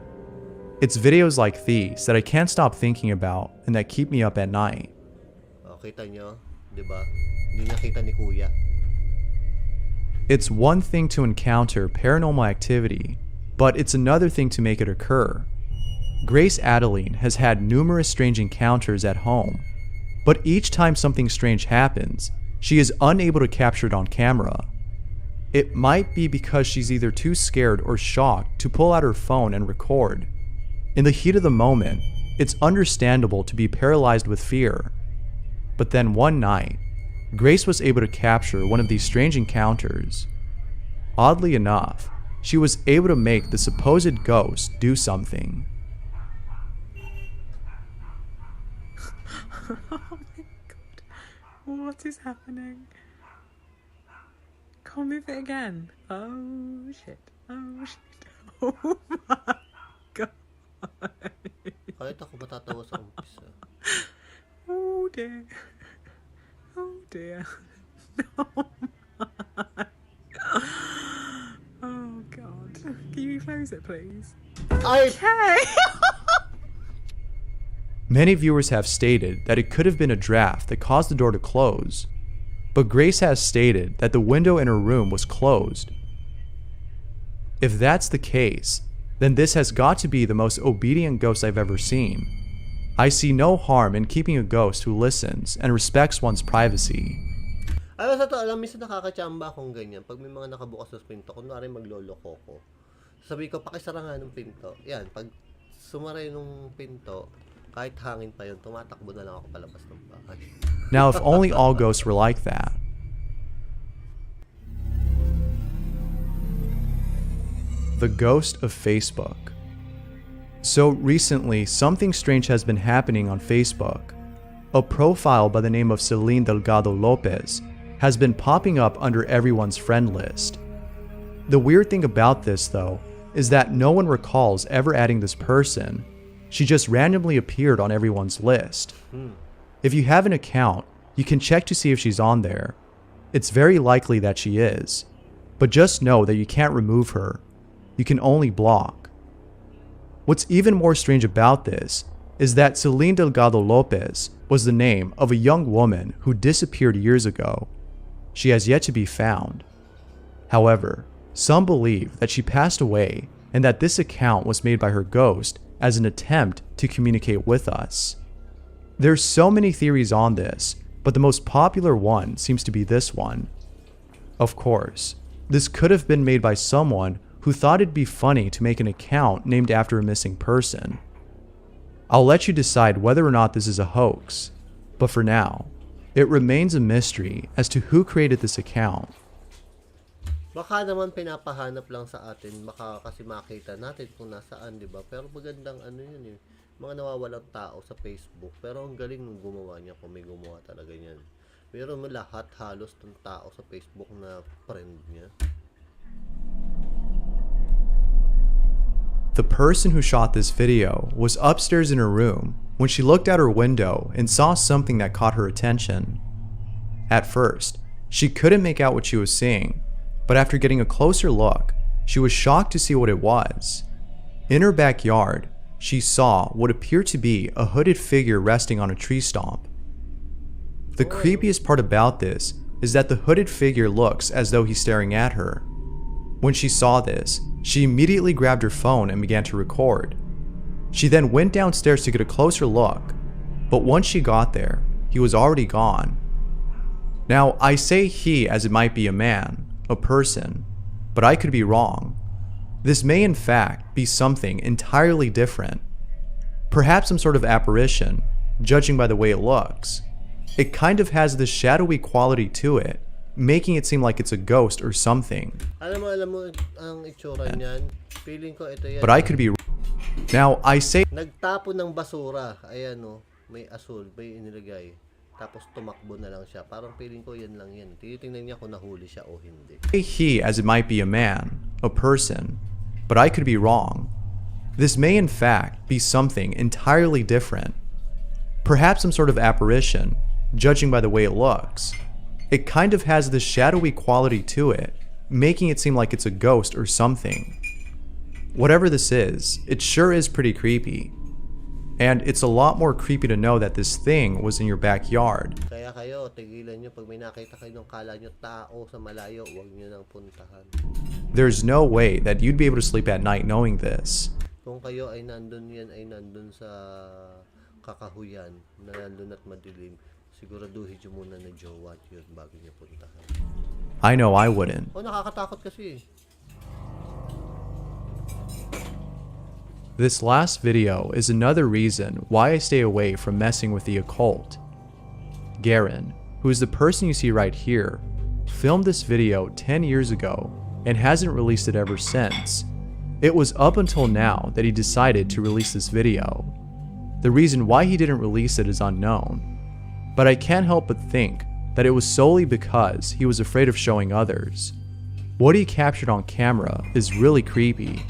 It's videos like these that I can't stop thinking about and that keep me up at night. Oh, kita nyo? Diba? Hindi nakita ni Kuya. It's one thing to encounter paranormal activity, but it's another thing to make it occur. Grace Adeline has had numerous strange encounters at home, but each time something strange happens, she is unable to capture it on camera. It might be because she's either too scared or shocked to pull out her phone and record. In the heat of the moment, it's understandable to be paralyzed with fear. But then one night, Grace was able to capture one of these strange encounters. Oddly enough, she was able to make the supposed ghost do something. Oh my god. What is happening? Can't move it again. Oh shit. Oh shit. Oh my god. Kahit ako matatawa sa umpisa. Oh dear. Oh dear. Oh my. Oh god. Can you close it please? Ay! Okay. Many viewers have stated that it could have been a draft that caused the door to close, but Grace has stated that the window in her room was closed. If that's the case, then this has got to be the most obedient ghost I've ever seen. I see no harm in keeping a ghost who listens and respects one's privacy. Ay, sa to, alam, minsan nakakachamba akong ganyan. Pag may mga nakabukas sa pinto, kunwari magloloko ko. Sabi ko, pakisara nga ng pinto. Yan, pag sumaray nung pinto, kahit hangin pa yun, tumatakbo na lang ako palabas ng bahay. Now, if only all ghosts were like that. The ghost of Facebook. So recently, something strange has been happening on Facebook. A profile by the name of Celine Delgado Lopez has been popping up under everyone's friend list. The weird thing about this, though, is that no one recalls ever adding this person. She just randomly appeared on everyone's list. If you have an account, you can check to see if she's on there. It's very likely that she is. But just know that you can't remove her. You can only block. What's even more strange about this is that Celine Delgado Lopez was the name of a young woman who disappeared years ago. She has yet to be found. However, some believe that she passed away and that this account was made by her ghost as an attempt to communicate with us. There's so many theories on this, but the most popular one seems to be this one. Of course, this could have been made by someone who thought it'd be funny to make an account named after a missing person. I'll let you decide whether or not this is a hoax, but for now, it remains a mystery as to who created this account. Baka naman pinapahanap lang sa atin, baka kasi makita natin kung nasaan, di ba? Pero magandang ano yun eh, mga nawawalang tao sa Facebook. Pero ang galing nung gumawa niya, kung may gumawa talaga niyan. Pero mo lahat halos ng tao sa Facebook na friend niya. The person who shot this video was upstairs in her room when she looked out her window and saw something that caught her attention. At first, she couldn't make out what she was seeing, but after getting a closer look, she was shocked to see what it was. In her backyard, she saw what appeared to be a hooded figure resting on a tree stump. The creepiest part about this is that the hooded figure looks as though he's staring at her. When she saw this, she immediately grabbed her phone and began to record. She then went downstairs to get a closer look, but once she got there, he was already gone. Now, I say he as it might be a man, a person, but I could be wrong. This may in fact be something entirely different. Perhaps some sort of apparition, judging by the way it looks. It kind of has this shadowy quality to it, making it seem like it's a ghost or something. Alam mo, ang itsura niyan, feeling ko ito yan. But I could be wrong. Now, I say Nagtapo ng basura, ayan o, may asul, may inilagay. Tapos tumakbo na lang siya. Parang feeling ko yan lang yan. Tinitingnan niya kung nahuli siya o hindi. he as it might be a man, a person, but I could be wrong. This may in fact be something entirely different. Perhaps some sort of apparition, judging by the way it looks. It kind of has this shadowy quality to it, making it seem like it's a ghost or something. Whatever this is, it sure is pretty creepy. And it's a lot more creepy to know that this thing was in your backyard. Kaya kayo, tigilan nyo. Pag may nakita kayo ng kala nyo tao sa malayo, huwag nyo nang puntahan. There's no way that you'd be able to sleep at night knowing this. Kung kayo ay nandun, yan ay nandun sa kakahuyan, na nandun at madilim, siguraduhin nyo muna na jowa yun bago nyo puntahan. I know I wouldn't. O, nakakatakot kasi. This last video is another reason why I stay away from messing with the occult. Garen, who is the person you see right here, filmed this video 10 years ago and hasn't released it ever since. It was up until now that he decided to release this video. The reason why he didn't release it is unknown, but I can't help but think that it was solely because he was afraid of showing others. What he captured on camera is really creepy.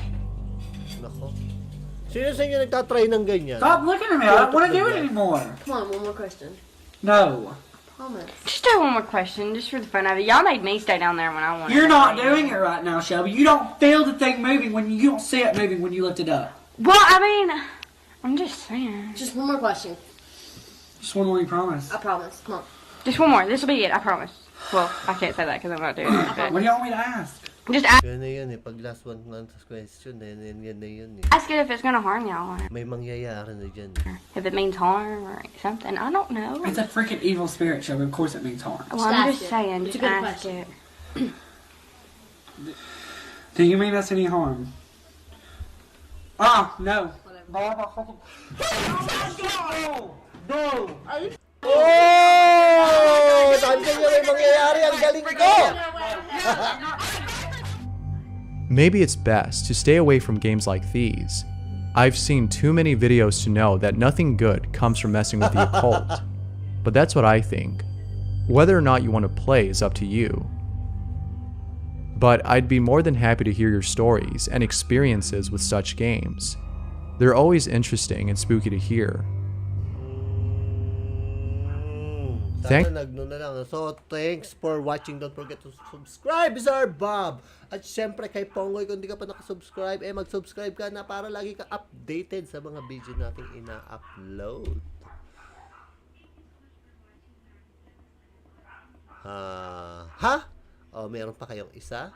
Nako. Sino sa inyo nagtatry ng ganyan? Stop looking at me. I don't want to do it anymore. Come on, one more question. No. Promise. Just have one more question, just for the fun of it. Y'all made me stay down there when I wanted. You're not doing it right now, Shelby. You don't feel the thing moving when you don't see it moving when you lift it up. Well, I mean, I'm just saying. Just one more question. Just one more, you promise. I promise. Come on. Just one more. This will be it. I promise. Well, I can't say that because I'm not doing it. But What do y'all want me to ask? just ask Yan na yun eh. Pag last one question, yan na yun eh. it if it's gonna harm y'all, or May mangyayari na dyan. if it means harm or something. I don't know. It's a freaking evil spirit, Shelby. Of course it means harm. Well, I'm Just just ask it. saying. It's a Just good ask question. it. Do you mean that's any harm? Ah, no. Oh! Sabi niya may mangyayari. Ang galing ko! Maybe it's best to stay away from games like these. I've seen too many videos to know that nothing good comes from messing with the occult. But that's what I think. Whether or not you want to play is up to you. But I'd be more than happy to hear your stories and experiences with such games. They're always interesting and spooky to hear. Sana nagno na lang. So, thanks for watching. Don't forget to subscribe, Sir Bob. At syempre kay Pongoy, kung di ka pa nakasubscribe, mag-subscribe ka na para lagi ka updated sa mga video nating ina-upload. Ha? O, meron pa kayong isa?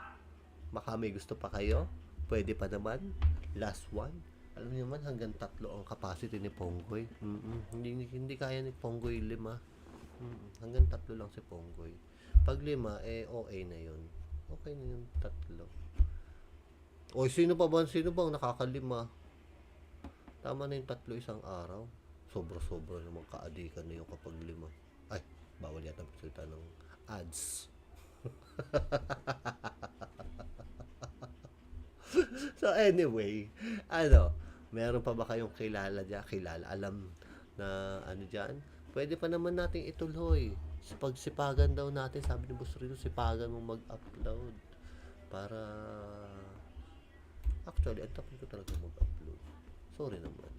Baka may gusto pa kayo? Pwede pa naman. Last one. Alam niyo naman, hanggang 3 ang capacity ni Pongoy. Hindi kaya ni Pongoy 5. Hanggang 3 lang si Pongoy. Pag 5, okay na yun. Okay na yun, 3. O, sino bang nakakalima? Tama na yung 3 isang araw. Sobra-sobra naman kaadikan na yung kapag 5. Ay, bawal yata magsalita ng ads. So anyway, meron pa ba kayong kilala dyan? Alam na dyan? Pwede pa naman nating ituloy. Pagsipagan daw natin, sabi ni Boss Rino, sipagan mo mag-upload. Para, actually, ang tapos ko talaga mag-upload. Sorry naman.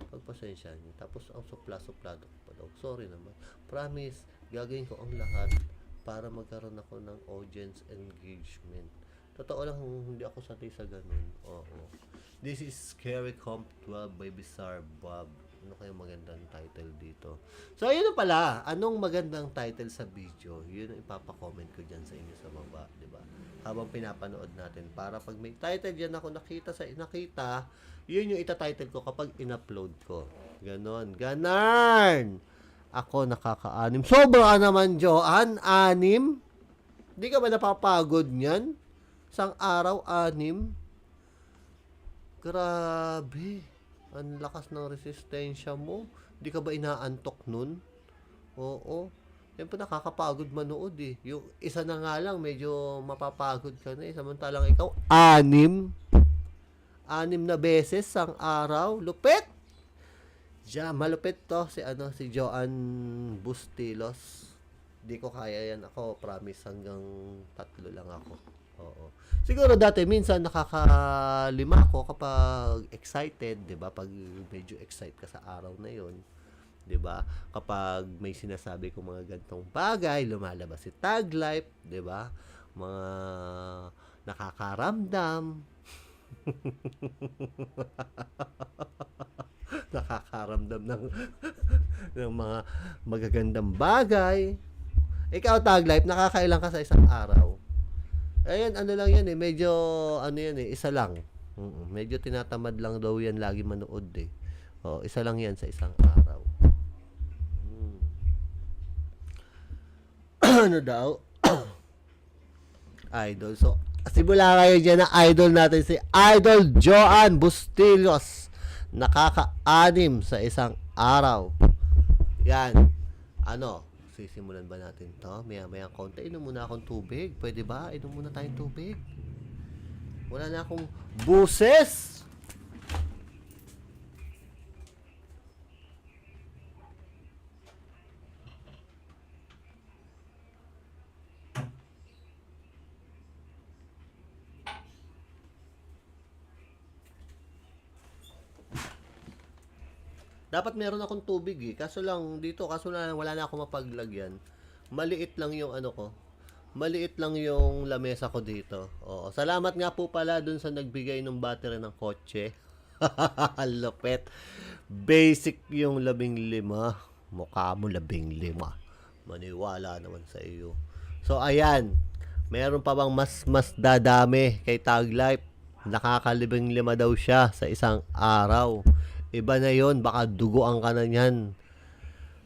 Pagpasensya niyo. Tapos, ang supla-suplado ko pa daw. Sorry naman. Promise, gagawin ko ang lahat para magkaroon ako ng audience engagement. Totoo lang, hindi ako sanay sa ganun. Oo. This is Scary Comp 12 by Bizarre Bob. Ano kayong magandang title dito? So, ayun na pala. Anong magandang title sa video? Yun ang ipapa-comment ko dyan sa inyo sa baba. Diba? Habang pinapanood natin. Para pag may title dyan ako nakita, yun yung ita-title ko kapag in-upload ko. Ganon. Ganon! Ako nakaka-anim. Sobra naman, Joan. 6? Di ka ba napapagod niyan? Isang araw, 6? Grabe. Ang lakas ng resistensya mo. Di ka ba inaantok nun? Oo. Siyempre nakakapagod manood eh. Yung isa na nga lang, medyo mapapagod ka na eh. Samantalang ikaw, 6? 6 na beses ang araw. Lupit! Malupit to si Joan Bustilos. Di ko kaya yan ako. Promise, hanggang 3 lang ako. Oo. Siguro dati minsan nakakalima ko kapag excited, 'di ba? Pag medyo excited ka sa araw na 'yon, 'di ba? Kapag may sinasabi ko mga gantong bagay, lumalabas si Tag Life, 'di ba? Mga nakakaramdam. Nakakaramdam ng mga magagandang bagay. Ikaw, Tag Life, nakakailan ka sa isang araw? Ayan, lang yan eh. Medyo, isa lang. Medyo tinatamad lang daw yan lagi manood eh. Isa lang yan sa isang araw. Ano daw? Idol. So, simula kayo dyan na idol natin si Idol Joan Bustillos. Nakaka-6 sa isang araw. Yan. Sisimulan ba natin to? Maya konti. Inom muna akong tubig. Pwede ba? Inom muna tayong tubig. Wala na akong buses! Dapat meron akong tubig eh. Kaso lang wala na akong mapaglagyan. Maliit lang yung ko. Maliit lang yung lamesa ko dito. Oo. Salamat nga po pala dun sa nagbigay ng battery ng kotse. Lupet. Basic yung 15. Mukha mo 15. Maniwala naman sa iyo. So ayan. Meron pa bang mas dadami kay Tag Life? Nakaka-15 daw siya sa isang araw. Iba na yon, baka duguan ka na niyan.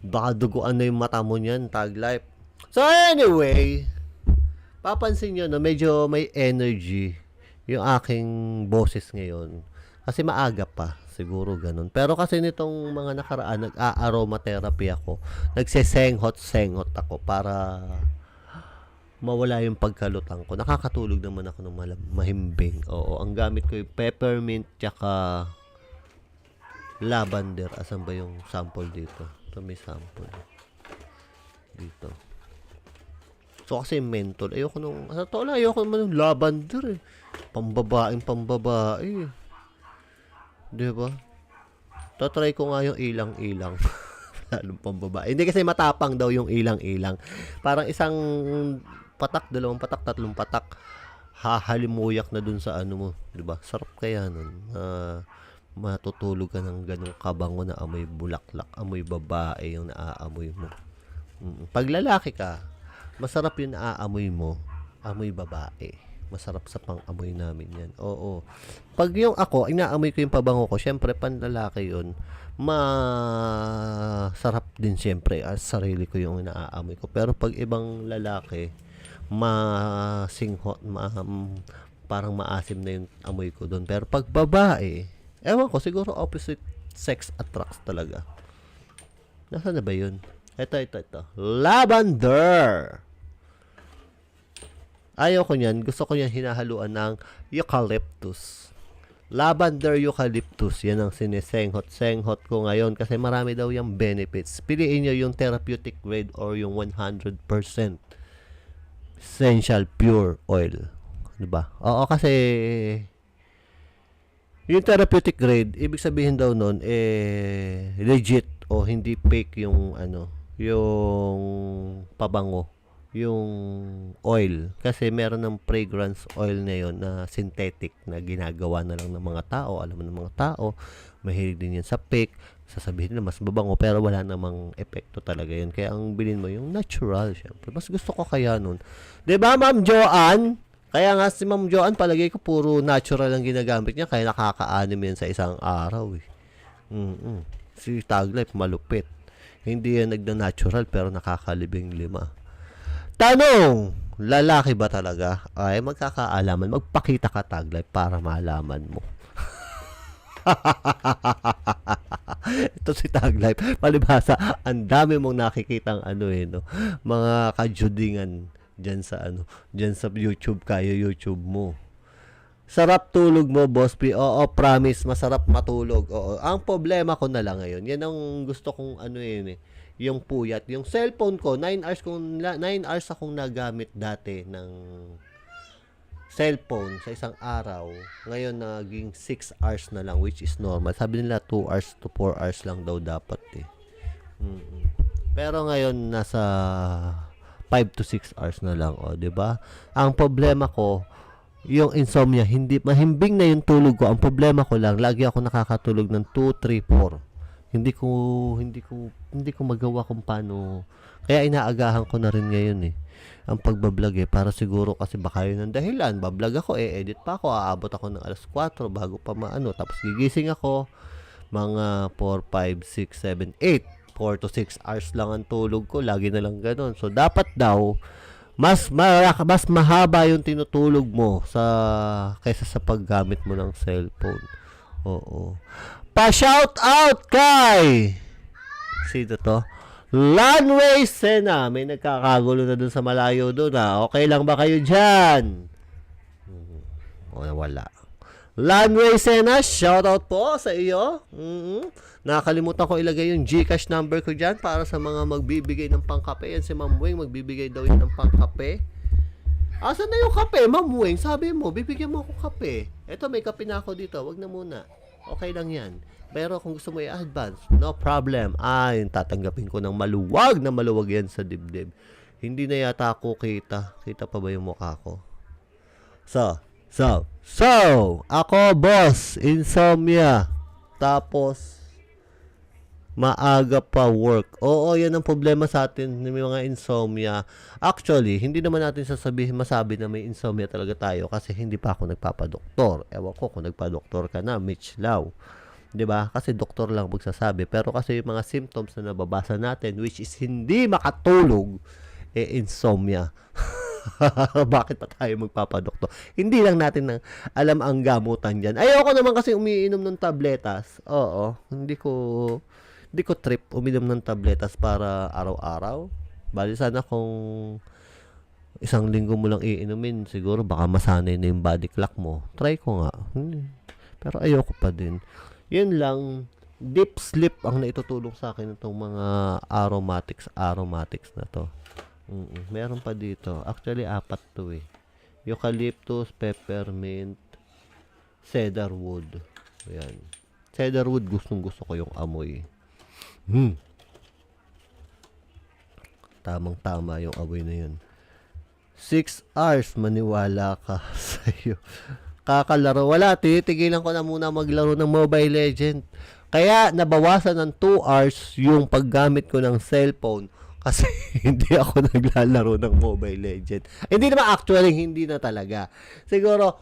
Baka duguan na yung mata mo niyan, Tag Life. So anyway, papansin nyo na medyo may energy yung aking boses ngayon. Kasi maaga pa, siguro ganun. Pero kasi nitong mga nakaraan, nag-aromatherapy ako. Nagsesenghot-senghot ako para mawala yung pagkalutang ko. Nakakatulog naman ako ng mahimbing. Oo, ang gamit ko yung peppermint tsaka lavender. Asan ba yung sample dito? Ito may sample. Dito. So kasi menthol. Ayoko naman ng lavender eh. Pambabae. Diba? Tatry ko nga yung ilang-ilang. Lalong pambabae. Hindi kasi matapang daw yung ilang-ilang. Parang isang patak, 2 patak, 3 patak. Hahalimuyak na dun sa mo. Diba? Sarap kaya nun. Matutulog ka ng ganong kabango na amoy bulaklak, amoy babae yung naaamoy mo. Pag lalaki ka, masarap yung naaamoy mo, amoy babae. Masarap sa pang-amoy namin yan. Oo. Pag yung ako, inaamoy ko yung pabango ko, syempre, panlalaki yun, masarap din syempre. Sarili ko yung naaamoy ko. Pero pag ibang lalaki, masinghot, parang maasim na yung amoy ko doon. Pero pag babae, ewan ko, siguro opposite sex attracts talaga. Nasaan na ba yun? Ito. Lavender! Ayaw ko niyan. Gusto ko niyan hinahaluan ng eucalyptus. Lavender eucalyptus, yan ang sinesenghot-senghot ko ngayon kasi marami daw yung benefits. Piliin nyo yung therapeutic grade or yung 100% essential pure oil. Diba? Oo, kasi yung therapeutic grade, ibig sabihin daw nun, legit o hindi fake yung yung pabango, yung oil. Kasi meron ng fragrance oil na yun na synthetic na ginagawa na lang ng mga tao. Alam mo ng mga tao, mahilig din yan sa fake. Sasabihin nila mas mabango pero wala namang epekto talaga yun. Kaya ang bilhin mo yung natural, syempre. Mas gusto ko kaya nun. 'Di ba, Ma'am Joanne? Kaya nga si Ma'am Joanne, palagay ko puro natural ang ginagamit niya kaya nakakaanim yan sa isang araw eh. Si Taglife malupit. Hindi yan nagna-natural pero nakakalibing 5. Tanong, lalaki ba talaga? Ay, magkakaalaman. Magpakita ka, Taglife, para malaman mo. Ito si Taglife. Palibhasa, ang dami mong nakikitang mga kajudingan dyan sa YouTube, kaya YouTube mo. Sarap tulog mo, Boss P. Oo, promise, masarap matulog. Oo. Ang problema ko na lang ngayon, yan ang gusto kong yung puyat. Yung cellphone ko, 9 hours akong nagamit dati ng cellphone sa isang araw. Ngayon, naging 6 hours na lang, which is normal. Sabi nila, 2 hours to 4 hours lang daw dapat eh. Pero ngayon, nasa 5 to 6 hours na lang. O, diba? Ang problema ko, yung insomnia, hindi mahimbing na yung tulog ko. Ang problema ko lang, lagi ako nakakatulog ng 2, 3, 4. Hindi ko magawa kung paano. Kaya inaagahan ko na rin ngayon eh. Ang pagbablog eh, para siguro kasi baka yun ang dahilan. Bablog ako, edit pa ako, aabot ako ng alas 4 bago pa tapos gigising ako, mga 4, 5, 6, 7, 8. 4 to 6 hours lang ang tulog ko, lagi na lang ganun. So, dapat daw, mas mahaba yung tinutulog mo kaysa sa paggamit mo ng cellphone. Oo. Pa-shout out kay sino to? Lanway Sena. May nagkakagulo na dun sa malayo dun Okay lang ba kayo dyan? Wala. Lanway Sena, shout out po sa iyo. Nakakalimutan ko ilagay yung GCash number ko dyan para sa mga magbibigay ng pangkape. Yan si Ma'am Weng, magbibigay daw yan ng pangkape. Asan na yung kape, Ma'am Weng? Sabi mo, bibigyan mo ako kape. Eto, may kape na ako dito. Wag na muna. Okay lang yan. Pero kung gusto mo i-advance, no problem. Tatanggapin ko ng maluwag na maluwag yan sa dibdib. Hindi na yata ako kita. Kita pa ba yung mukha ko? So, ako, boss, insomnia. Tapos, maaga pa work. Oo, yan ang problema sa atin ng mga insomnia. Actually, hindi naman natin masabi na may insomnia talaga tayo kasi hindi pa ako nagpapadoktor. Ewan ko kung nagpadoktor ka na, Mitch Lau. 'Di ba? Kasi doktor lang magsasabi. Pero kasi yung mga symptoms na nababasa natin, which is hindi makatulog, insomnia. Bakit pa tayo magpapadoktor? Hindi lang natin alam ang gamutan dyan. Ayoko naman kasi umiinom ng tabletas. Oo, hindi ko trip uminom ng tabletas para araw-araw. Bali sana kung isang linggo mo lang iinumin, siguro baka masanay na yung body clock mo. Try ko nga. Pero ayoko pa din. Yun lang, deep sleep ang naitutulong sa akin itong mga aromatics na to. Meron pa dito. Actually, 4 to eh. Eucalyptus, peppermint, cedarwood. Ayan. Cedarwood, gustong-gusto ko yung amoy. Tamang-tama yung amoy na yun. 6 hours, maniwala ka sa'yo. Kakalaro. Wala, titigilan ko na muna maglaro ng Mobile Legend. Kaya, nabawasan ng 2 hours yung paggamit ko ng cellphone kasi hindi ako naglalaro ng Mobile Legend. Hindi naman actually, hindi na talaga. Siguro,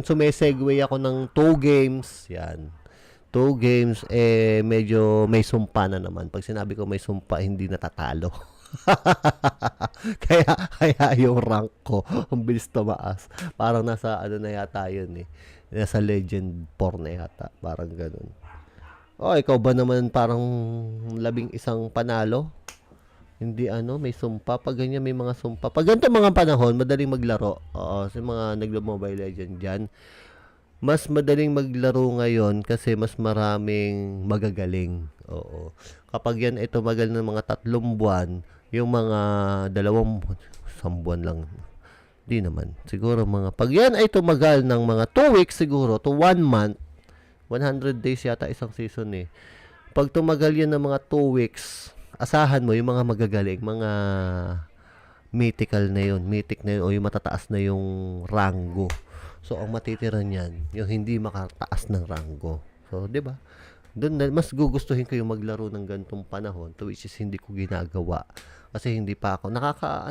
sumisegue ako ng 2 games. Yan. 2 games, medyo may sumpa na naman. Pag sinabi ko may sumpa, hindi natatalo. kaya yung rank ko ang bilis tumaas. Parang nasa na yata yun eh. Nasa Legend 4 na yata. Parang ganun. Ikaw ba naman parang 11 panalo? Hindi ano, may sumpa. Pag ganyan, may mga sumpa. Pag ganito mga panahon, madaling maglaro. Oo, sa mga naglo-Mobile Legend dyan. Mas madaling maglaro ngayon kasi mas maraming magagaling. Oo. Kapag yan ay tumagal ng mga 3 buwan, yung mga 2 buwan, 1 buwan lang. Di naman. Siguro mga, pag yan ay tumagal ng mga 2 weeks siguro to 1 month, 100 days yata isang season eh. Pag tumagal yan ng mga 2 weeks, asahan mo yung mga magagaling, mga mythical na yun, mythic na yun, o yung matataas na yung rango. So, ang matitira niyan, yung hindi makataas ng rango. So, di ba? Doon na, mas gugustuhin ko yung maglaro ng gantong panahon, to which is hindi ko ginagawa. Kasi hindi pa ako,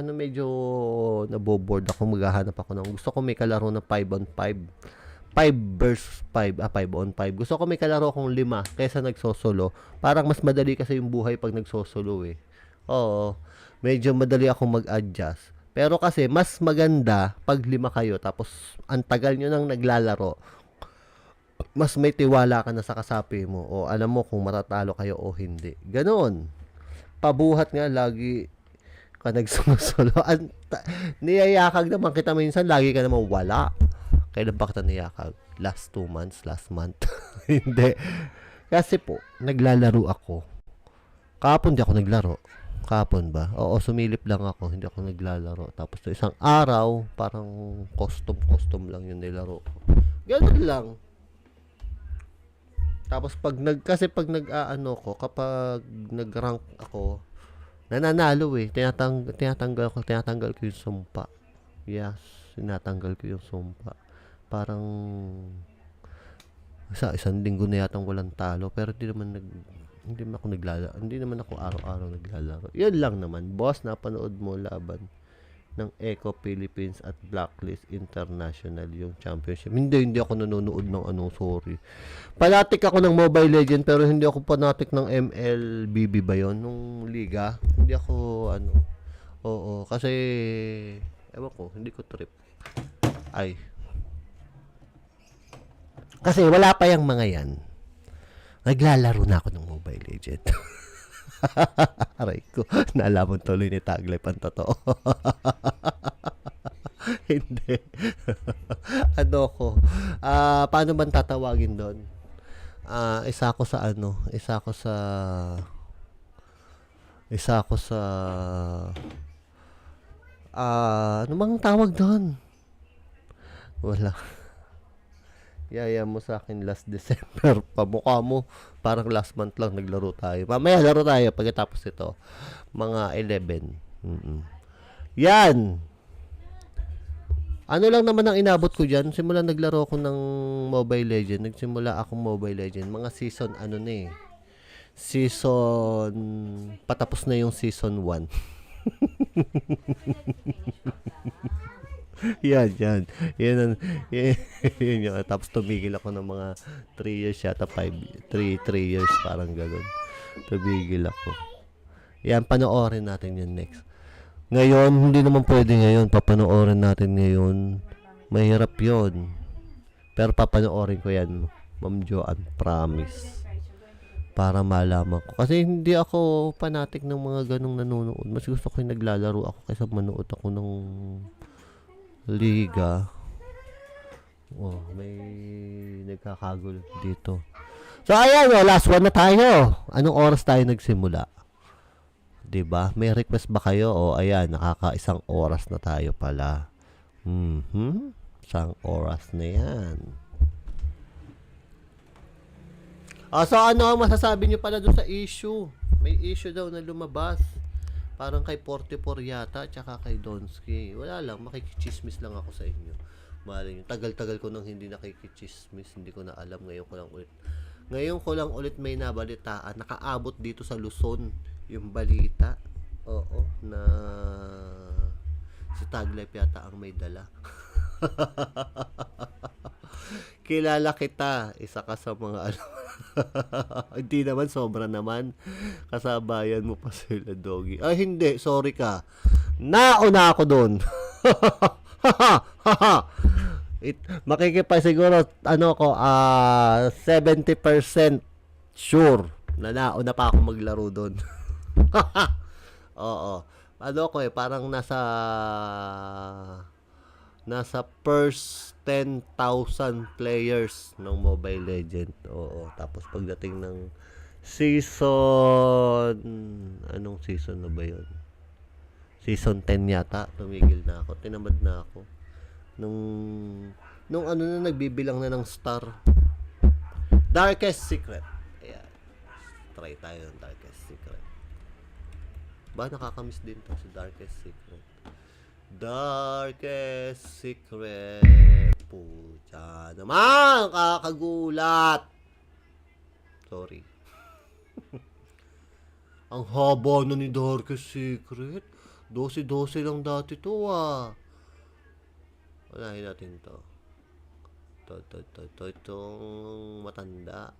medyo naboboard ako, maghahanap ako ng, gusto ko may kalaro na 5 on 5. 5 versus 5, 5 on 5. Gusto ko may kalaro akong 5 kaysa nagsosolo. Parang mas madali kasi yung buhay pag nagsosolo eh. Oo, medyo madali akong mag-adjust. Pero kasi mas maganda pag 5 kayo tapos ang tagal nyo nang naglalaro. Mas may tiwala ka na sa kasapi mo o alam mo kung matatalo kayo o hindi. Ganon. Pabuhat nga lagi ka nagsusolo. Niyayakag naman kita minsan, lagi ka naman wala. Kailan ba kita niyakag? Last 2 months, last month. Hindi. Kasi po, naglalaro ako. Kahapon di ako naglaro. Kahapon ba? Oo, sumilip lang ako. Hindi ako naglalaro. Tapos na isang araw, parang custom lang yung nilaro ko. Ganun lang. Tapos kasi pag nag-aano ko, kapag nag-rank ako, nananalo eh. Tinatanggal ko yung sumpa. Yes, tinatanggal ko yung sumpa. Parang isang linggo na yatang walang talo, pero hindi naman ako araw-araw naglalaro. Yan lang naman, boss, napanood mo laban ng Eco Philippines at Blacklist International yung championship. Hindi ako nanonood ng sorry. Panatik ako ng Mobile Legend pero hindi ako panatik ng MLBB ba yun? Nung liga. Hindi ako oo, kasi ewan ko, hindi ko trip. Kasi wala pa yung mga yan. Naglalaro na ako ng Mobile Legend. Aray ko, naalaman tuloy ni Taglay ang totoo. Hindi. Paano man tatawagin doon? Isa ako sa ano bang tawag doon? Wala. Yaya mo sa akin last December. Pamukha mo. Parang last month lang naglaro tayo. Mamaya laro tayo pagkatapos ito. Mga 11. Yan. Ano lang naman ang inabot ko dyan. Simula naglaro ako ng Mobile Legend. Nagsimula akong Mobile Legend. Mga season Season patapos na yung season 1. Yan yun. Tapos tumigil ako ng mga 3 years yata, 3 years parang gano'n. Tumigil ako. Yan, panoorin natin yan next. Ngayon, hindi naman pwede ngayon. Papanoorin natin ngayon. Mahirap yon. Pero papanoorin ko yan, Ma'am Joanne, promise. Para malaman ko. Kasi hindi ako fanatic ng mga ganong nanonood. Mas gusto ko yung naglalaro ako kaysa manood ako ng liga. Oh, may nagkakagulo dito. So, ayan, last one na tayo. Anong oras tayo nagsimula? 'Di ba? May request ba kayo? O, ayan, nakaka-1 oras na tayo pala. 1 oras na yan. So, ano ang masasabi nyo pala doon sa issue? May issue daw na lumabas. Parang kay 44 yata, tsaka kay Donsky. Wala lang, makikichismis lang ako sa inyo. Malay nyo, tagal-tagal ko nang hindi nakikichismis. Hindi ko na alam, ngayon ko lang ulit may nabalitaan. Nakaabot dito sa Luzon yung balita. Oo, na si Taglay yata ang may dala. Kilala kita, isa ka sa mga hindi naman, sobra naman. Kasabayan mo pa sila, Doggy. Ay, hindi, sorry ka. Nauna ako doon. Makikipay siguro, 70% sure na nauna pa ako maglaro doon. Oo. Ano ko eh, parang nasa first 10,000 players ng Mobile Legend. Oo. Tapos pagdating ng season, anong season na ba yun? Season 10 yata, tumigil na ako. Tinamad na ako. Nung ano na, nagbibilang na ng star. Darkest Secret. Ayan. Try tayo ng Darkest Secret. Ba, nakakamiss din to si Darkest Secret. Darkest Secret. Pucha naman, kakagulat. Sorry. Ang haba na ni Darkest Secret. 12 lang dati to ah. Unahin natin to. Itong matanda.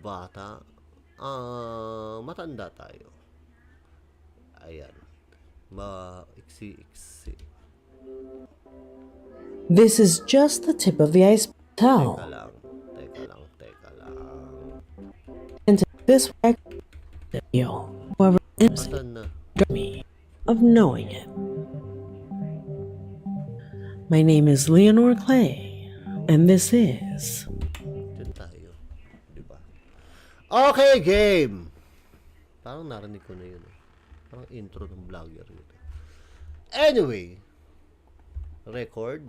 Bata. Matanda tayo. Ayan. Iksi. This is just the tip of the iceberg. Teka lang. Into this video, whoever is Asan na? me of knowing it. My name is Leonore Clay, and this is Diyan tayo. Diba? Okay, game! Parang narinig ko na yun. Parang intro ng vlogger yun. Anyway, record.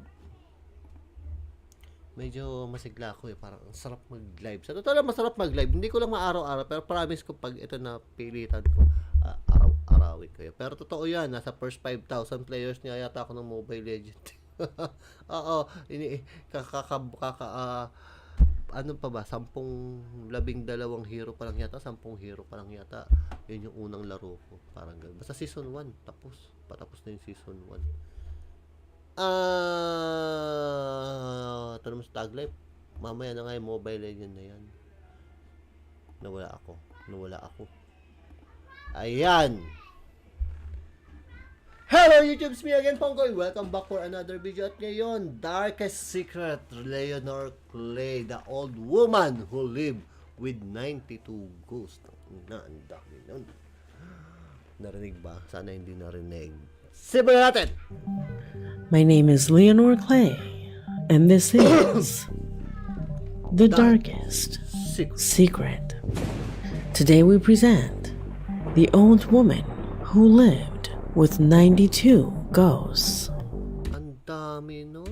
Medyo masigla ako eh. Parang ang sarap mag-live. Sa totoo lang, masarap mag-live. Hindi ko lang maaraw-araw, pero promise ko pag ito na pilitan ko, araw-arawin ko. Pero totoo yan, nasa first 5,000 players niya yata ako ng Mobile Legends. Oo, ano pa ba? 12 hero pa lang yata. 10 hero pa lang yata. Yun yung unang laro ko. Parang ganun. Basta season 1, patapos na yung season 1. Ito naman sa Tag Life. Mamaya na nga yung Mobile Legend na yan. Nawala ako. Ayan. Hello YouTube, it's me again, Pongkoy. Welcome back for another video. At ngayon, Darkest Secret, Leonore Clay, the old woman who lived with 92 ghosts. Ang dami nun. Narinig ba? Sana hindi narinig. Simulan natin! My name is Leonore Clay, and this is The Darkest Secret. Today we present The Old Woman Who Lived with 92 Ghosts. Ang dami nun.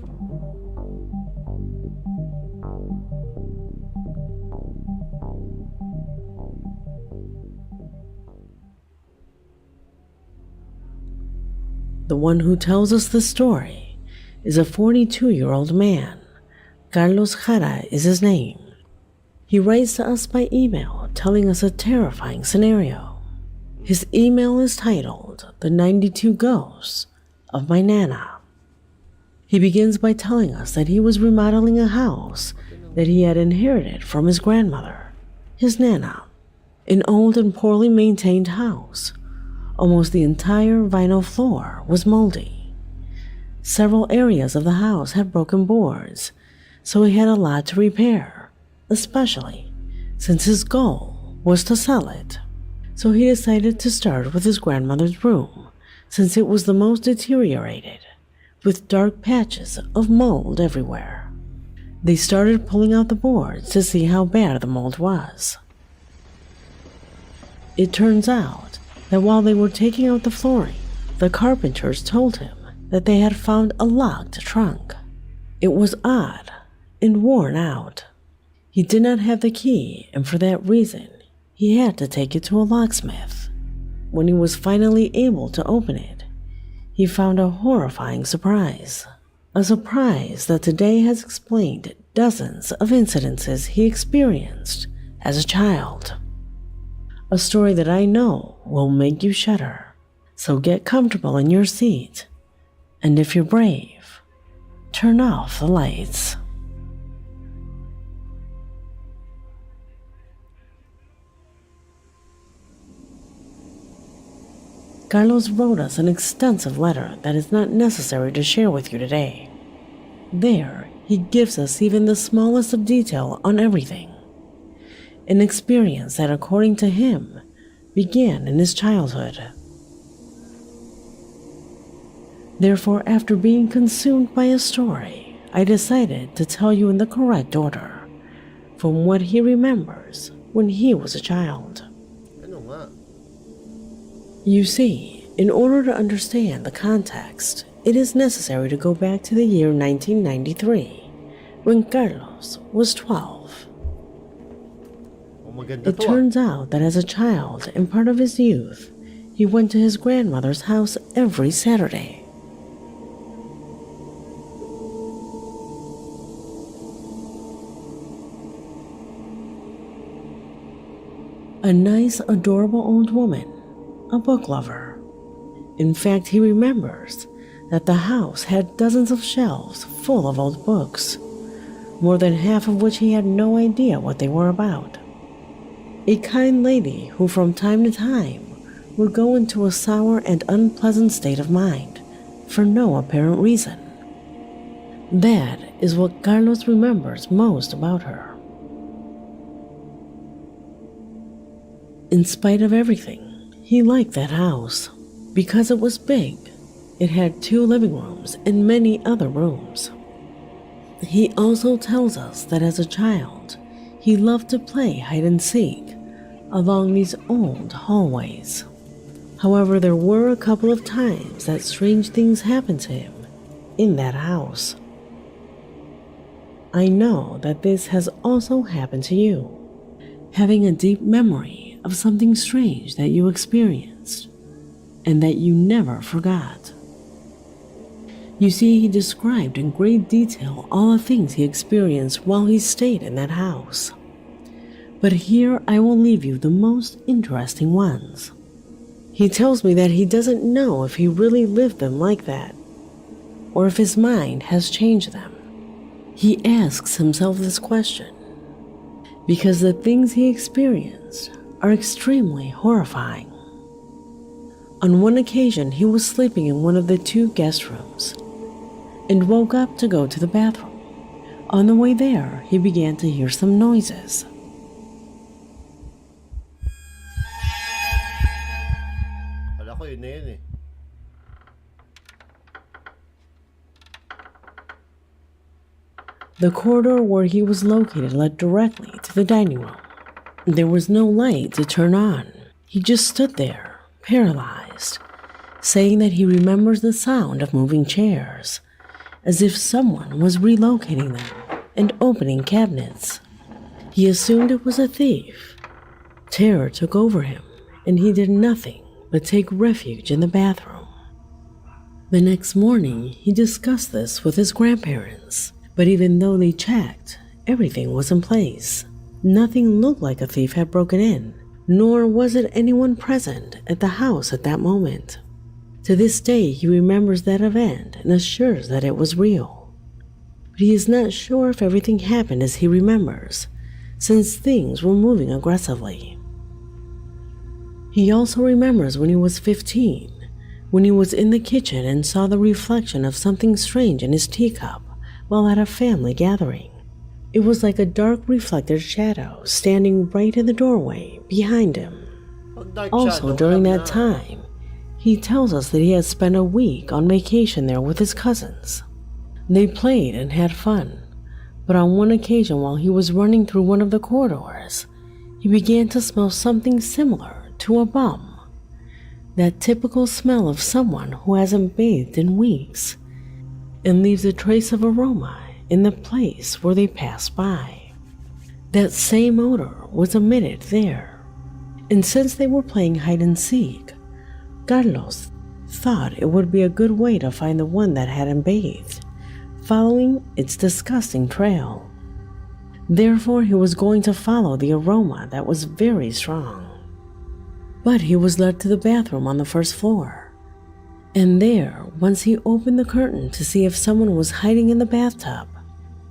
The one who tells us the story is a 42-year-old man. Carlos Jara is his name. He writes to us by email telling us a terrifying scenario. His email is titled, The 92 Ghosts of My Nana. He begins by telling us that he was remodeling a house that he had inherited from his grandmother, his Nana. An old and poorly maintained house. Almost the entire vinyl floor was moldy. Several areas of the house had broken boards, so he had a lot to repair, especially since his goal was to sell it. So he decided to start with his grandmother's room, since it was the most deteriorated, with dark patches of mold everywhere. They started pulling out the boards to see how bad the mold was. It turns out that while they were taking out the flooring, the carpenters told him that they had found a locked trunk. It was odd and worn out. He did not have the key, and for that reason, he had to take it to a locksmith. When he was finally able to open it, he found a horrifying surprise. A surprise that today has explained dozens of incidences he experienced as a child. A story that I know will make you shudder. So get comfortable in your seat, and if you're brave, turn off the lights. Carlos wrote us an extensive letter that is not necessary to share with you today. There, he gives us even the smallest of detail on everything. An experience that, according to him, began in his childhood. Therefore, after being consumed by a story, I decided to tell you in the correct order, from what he remembers when he was a child. Ano nga? You see, in order to understand the context, it is necessary to go back to the year 1993, when Carlos was 12. Oh, maganda It to turns out that as a child and part of his youth, he went to his grandmother's house every Saturday. A nice, adorable old woman, a book lover. In fact, he remembers that the house had dozens of shelves full of old books, more than half of which he had no idea what they were about. A kind lady who from time to time would go into a sour and unpleasant state of mind for no apparent reason. That is what Carlos remembers most about her. In spite of everything, he liked that house because it was big. It had 2 living rooms and many other rooms. He also tells us that as a child, he loved to play hide and seek along these old hallways. However, there were a couple of times that strange things happened to him in that house. I know that this has also happened to you, having a deep memory of something strange that you experienced and that you never forgot. You see, he described in great detail all the things he experienced while he stayed in that house. But here I will leave you the most interesting ones. He tells me that he doesn't know if he really lived them like that, or if his mind has changed them. He asks himself this question because the things he experienced are extremely horrifying. On one occasion, he was sleeping in one of the 2 guest rooms and woke up to go to the bathroom. On the way there, he began to hear some noises. Wala ko, yun na yun eh. The corridor where he was located led directly to the dining room. There was no light to turn on. He just stood there, paralyzed, saying that he remembers the sound of moving chairs, as if someone was relocating them and opening cabinets. He assumed it was a thief. Terror took over him, and he did nothing but take refuge in the bathroom. The next morning, he discussed this with his grandparents, but even though they checked, everything was in place. Nothing looked like a thief had broken in, nor was it anyone present at the house at that moment. To this day, he remembers that event and assures that it was real. But he is not sure if everything happened as he remembers, since things were moving aggressively. He also remembers when he was 15, when he was in the kitchen and saw the reflection of something strange in his teacup while at a family gathering. It was like a dark reflected shadow standing right in the doorway behind him. Also, during that time, he tells us that he had spent a week on vacation there with his cousins. They played and had fun, but on one occasion while he was running through one of the corridors, he began to smell something similar to a bum. That typical smell of someone who hasn't bathed in weeks and leaves a trace of aroma in the place where they passed by. That same odor was emitted there, and since they were playing hide and seek, Carlos thought it would be a good way to find the one that hadn't bathed, following its disgusting trail. Therefore, he was going to follow the aroma that was very strong. But he was led to the bathroom on the first floor, and there, once he opened the curtain to see if someone was hiding in the bathtub,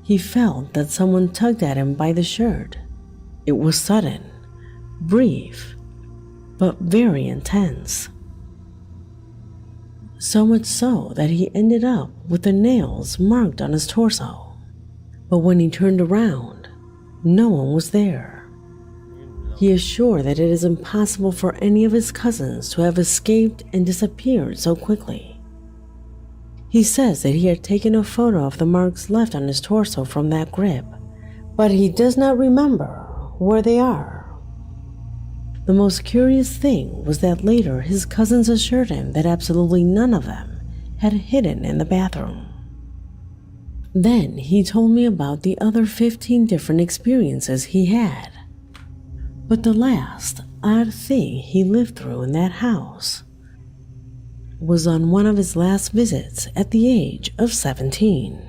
he felt that someone tugged at him by the shirt. It was sudden, brief, but very intense. So much so that he ended up with the nails marked on his torso. But when he turned around, no one was there. He is sure that it is impossible for any of his cousins to have escaped and disappeared so quickly. He says that he had taken a photo of the marks left on his torso from that grip, but he does not remember where they are. The most curious thing was that later his cousins assured him that absolutely none of them had hidden in the bathroom. Then he told me about the other 15 different experiences he had. But the last odd thing he lived through in that house was on one of his last visits at the age of 17.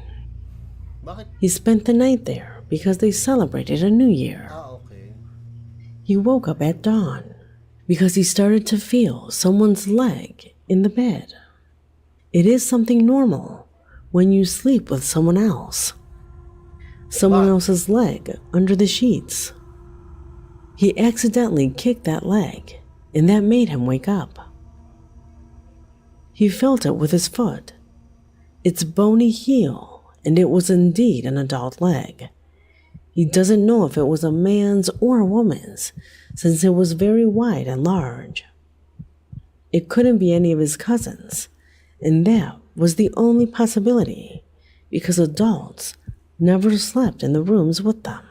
Bakit? He spent the night there because they celebrated a new year. Okay. He woke up at dawn because he started to feel someone's leg in the bed. It is something normal when you sleep with someone else. Someone else's leg under the sheets. He accidentally kicked that leg, and that made him wake up. He felt it with his foot, its bony heel, and it was indeed an adult leg. He doesn't know if it was a man's or a woman's, since it was very wide and large. It couldn't be any of his cousins, and that was the only possibility, because adults never slept in the rooms with them.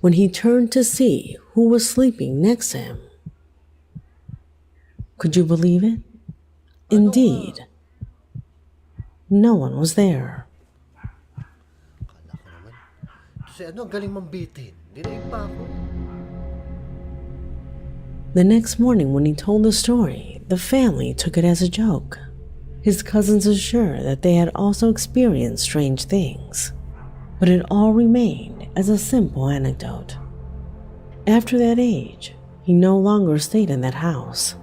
When he turned to see who was sleeping next to him, could you believe it? Indeed, no one was there. Kala ko naman. Kasi ang galing mambitin. Dinaig pa ako. The next morning when he told the story, the family took it as a joke. His cousins assured that they had also experienced strange things, but it all remained as a simple anecdote. After that age, he no longer stayed in that house,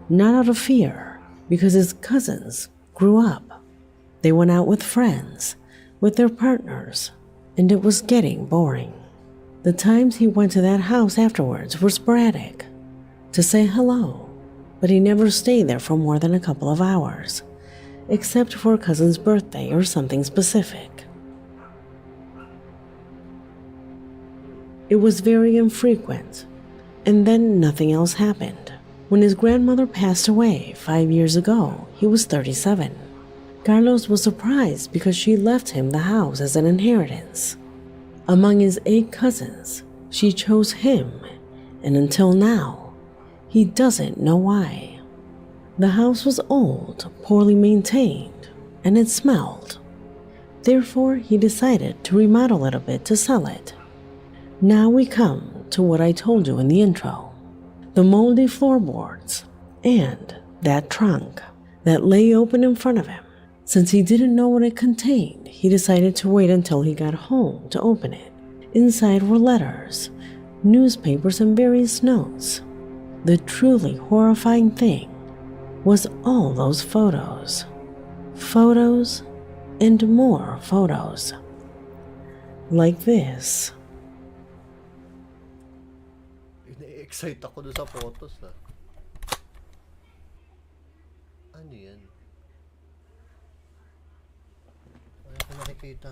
not out of fear, because his cousins grew up. They went out with friends, with their partners, and it was getting boring. The times he went to that house afterwards were sporadic, to say hello, but he never stayed there for more than a couple of hours, except for a cousin's birthday or something specific. It was very infrequent, and then nothing else happened. When his grandmother passed away 5 years ago, he was 37. Carlos was surprised because she left him the house as an inheritance. Among his 8 cousins, she chose him, and until now, he doesn't know why. The house was old, poorly maintained, and it smelled. Therefore, he decided to remodel it a bit to sell it. Now we come to what I told you in the intro. The moldy floorboards, and that trunk that lay open in front of him. Since he didn't know what it contained, he decided to wait until he got home to open it. Inside were letters, newspapers, and various notes. The truly horrifying thing was all those photos. Photos and more photos. Like this. Excite ako doon sa photos na. Ano yan? Wala ko nakikita.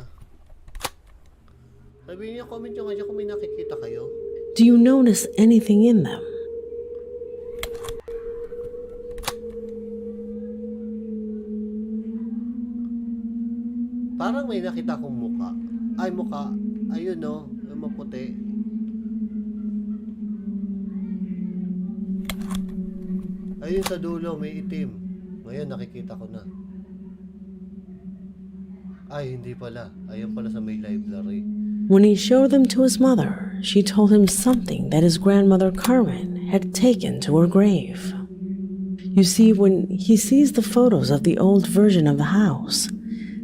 Sabihin niyo, comment nyo nga dyan kung may nakikita kayo. Do you notice anything in them? Parang may nakita akong muka. Ay, muka. Ayun no, yung maputi. Ayun sa dulo, may itim. Ngayon, nakikita ko na. Ay, hindi pala. Ayun pala sa may library. When he showed them to his mother, she told him something that his grandmother Carmen had taken to her grave. You see, when he sees the photos of the old version of the house,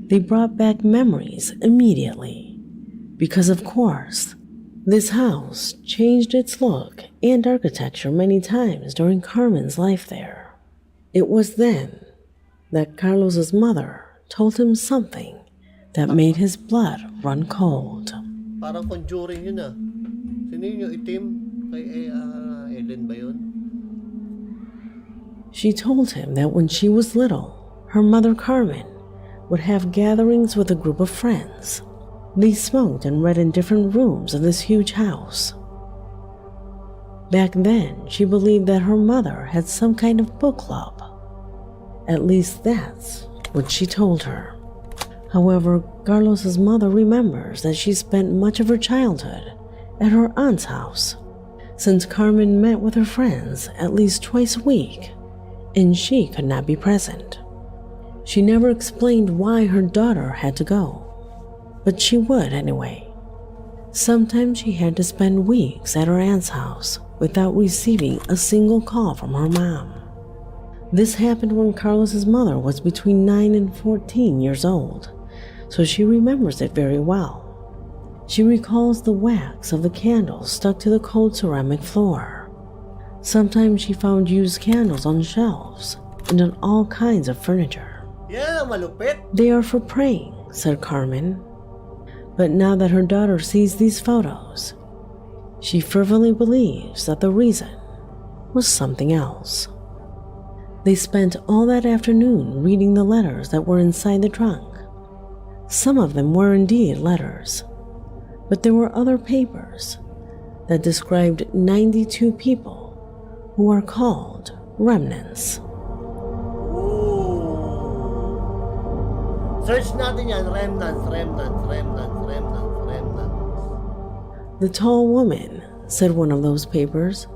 they brought back memories immediately. Because, of course, this house changed its look and architecture many times during Carmen's life there. It was then that Carlos's mother told him something that made his blood run cold. Parang conjuring yun ah. Sino yun yung itim? Kay Ellen ba yun? She told him that when she was little, her mother Carmen would have gatherings with a group of friends. They smoked and read in different rooms of this huge house. Back then, she believed that her mother had some kind of book club. At least that's what she told her. However, Carlos's mother remembers that she spent much of her childhood at her aunt's house, since Carmen met with her friends at least twice a week, and she could not be present. She never explained why her daughter had to go, but she would anyway. Sometimes she had to spend weeks at her aunt's house without receiving a single call from her mom. This happened when Carlos's mother was between 9 and 14 years old, so she remembers it very well. She recalls the wax of the candles stuck to the cold ceramic floor. Sometimes she found used candles on shelves and on all kinds of furniture. Yeah, malupit. They are for praying, said Carmen. But now that her daughter sees these photos, she fervently believes that the reason was something else. They spent all that afternoon reading the letters that were inside the trunk. Some of them were indeed letters, but there were other papers that described 92 people who are called remnants. Search natin yan, remnants. The tall woman, said one of those papers.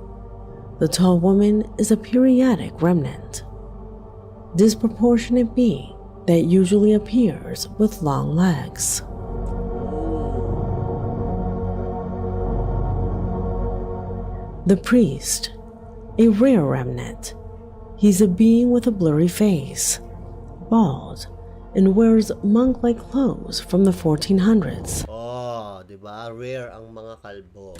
The tall woman is a periodic remnant, disproportionate being that usually appears with long legs. The priest, a rare remnant. He's a being with a blurry face, bald, and wears monk-like clothes from the 1400s. Oh, diba? Rare ang mga kalbo.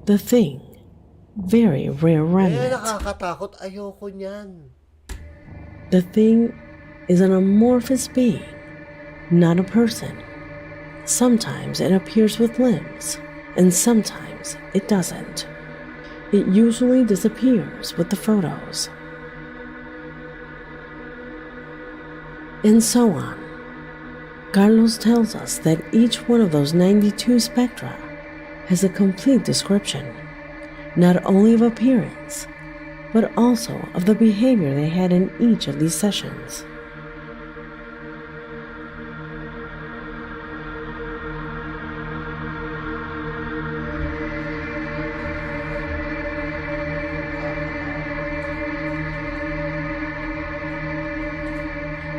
The Thing, very rare remnant. Nakakatakot. Ayoko niyan. The Thing is an amorphous being, not a person. Sometimes it appears with limbs, and sometimes it doesn't. It usually disappears with the photos. And so on. Carlos tells us that each one of those 92 spectra has a complete description, not only of appearance, but also of the behavior they had in each of these sessions.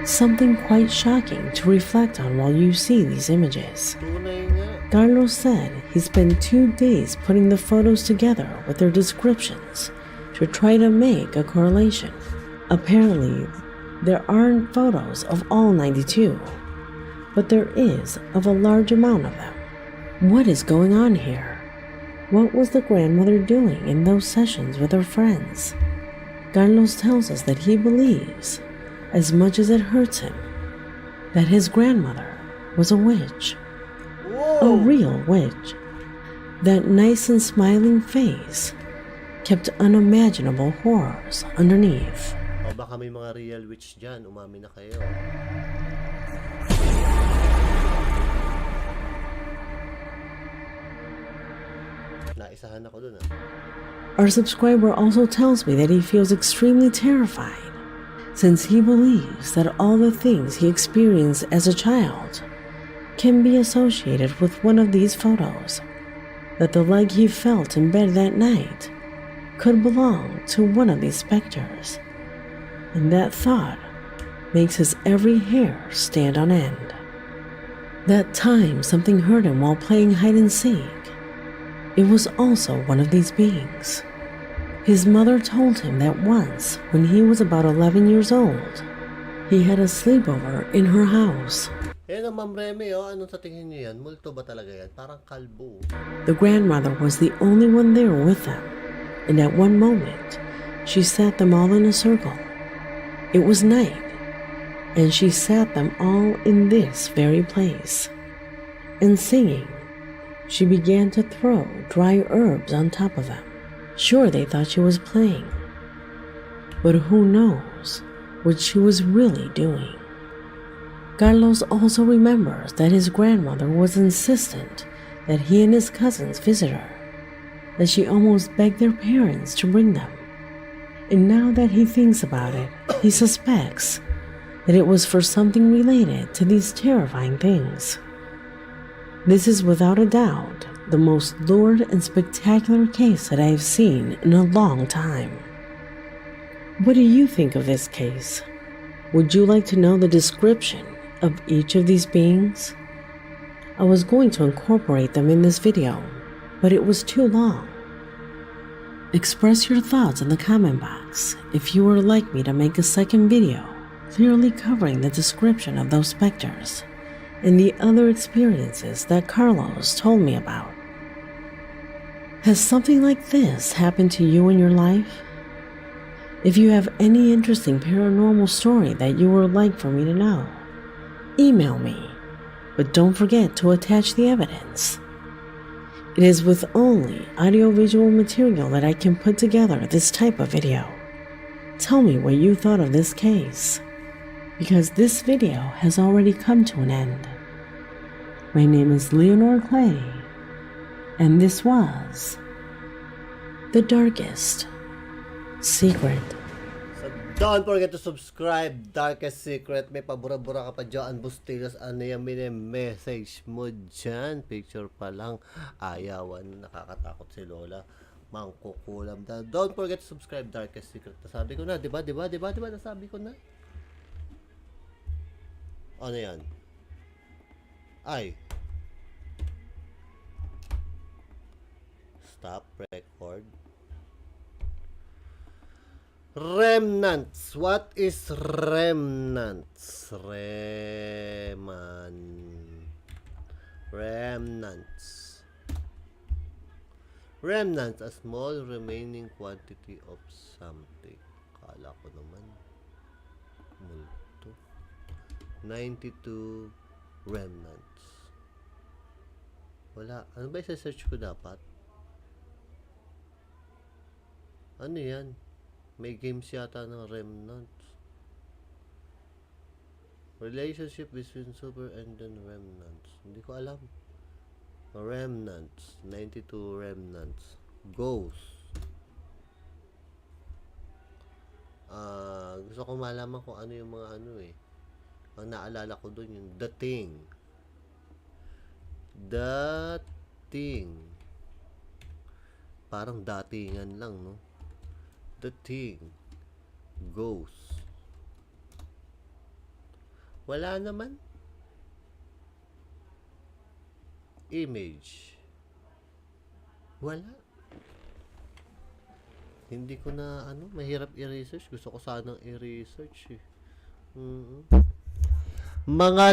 Something quite shocking to reflect on while you see these images. Carlos said he spent 2 days putting the photos together with their descriptions to try to make a correlation. Apparently, there aren't photos of all 92, but there is of a large amount of them. What is going on here? What was the grandmother doing in those sessions with her friends? Carlos tells us that he believes, as much as it hurts him, that his grandmother was a witch. Whoa. A real witch. That nice and smiling face kept unimaginable horrors underneath. O baka may mga real witch dyan. Umami na kayo. Naisahan ako dun. Our subscriber also tells me that he feels extremely terrified, since he believes that all the things he experienced as a child can be associated with one of these photos, that the leg he felt in bed that night could belong to one of these specters, and that thought makes his every hair stand on end. That time something hurt him while playing hide and seek, it was also one of these beings. His mother told him that once, when he was about 11 years old, he had a sleepover in her house. Yan ang Ma'am Remy, oh. Anong sa tingin niyo yan? Multo ba talaga yan? Parang kalbo. The grandmother was the only one there with them, and at one moment, she sat them all in a circle. It was night, and she sat them all in this very place. And singing, she began to throw dry herbs on top of them. Sure, they thought she was playing, but who knows what she was really doing. Carlos also remembers that his grandmother was insistent that he and his cousins visit her, that she almost begged their parents to bring them. And now that he thinks about it, he suspects that it was for something related to these terrifying things. This is without a doubt the most lurid and spectacular case that I have seen in a long time. What do you think of this case? Would you like to know the description of each of these beings? I was going to incorporate them in this video, but it was too long. Express your thoughts in the comment box if you would like me to make a second video clearly covering the description of those specters and the other experiences that Carlos told me about. Has something like this happened to you in your life? If you have any interesting paranormal story that you would like for me to know, email me, but don't forget to attach the evidence. It is with only audiovisual material that I can put together this type of video. Tell me what you thought of this case, because this video has already come to an end. My name is Leonor Clay, and this was The Darkest Secret. So don't forget to subscribe, Darkest Secret. May pabura-bura ka pa dyan, Bustillos. Ano yung message mo dyan? Picture pa lang. Ayawan, nakakatakot si Lola. Mangkukulam. Don't forget to subscribe, Darkest Secret. Nasabi ko na, diba? Nasabi ko na. Ano yan? Ay. Stop record. Remnants. What is remnants? Remnants. Remnants, a small remaining quantity of something. Kala ko naman. Multo. 92 remnants. Wala. Ano ba yung search ko dapat? Ano yan? May games yata ng remnants. Relationship between super and then remnants. Hindi ko alam. Remnants. 92 remnants. Ghost. Gusto ko malaman kung ano yung mga ano eh. Ang naalala ko dun yung The Thing. The Thing. Parang datingan lang, no? The Thing. Ghost. Wala naman. Image. Wala. Hindi ko na, mahirap i-research. Gusto ko sanang i-research eh. Mga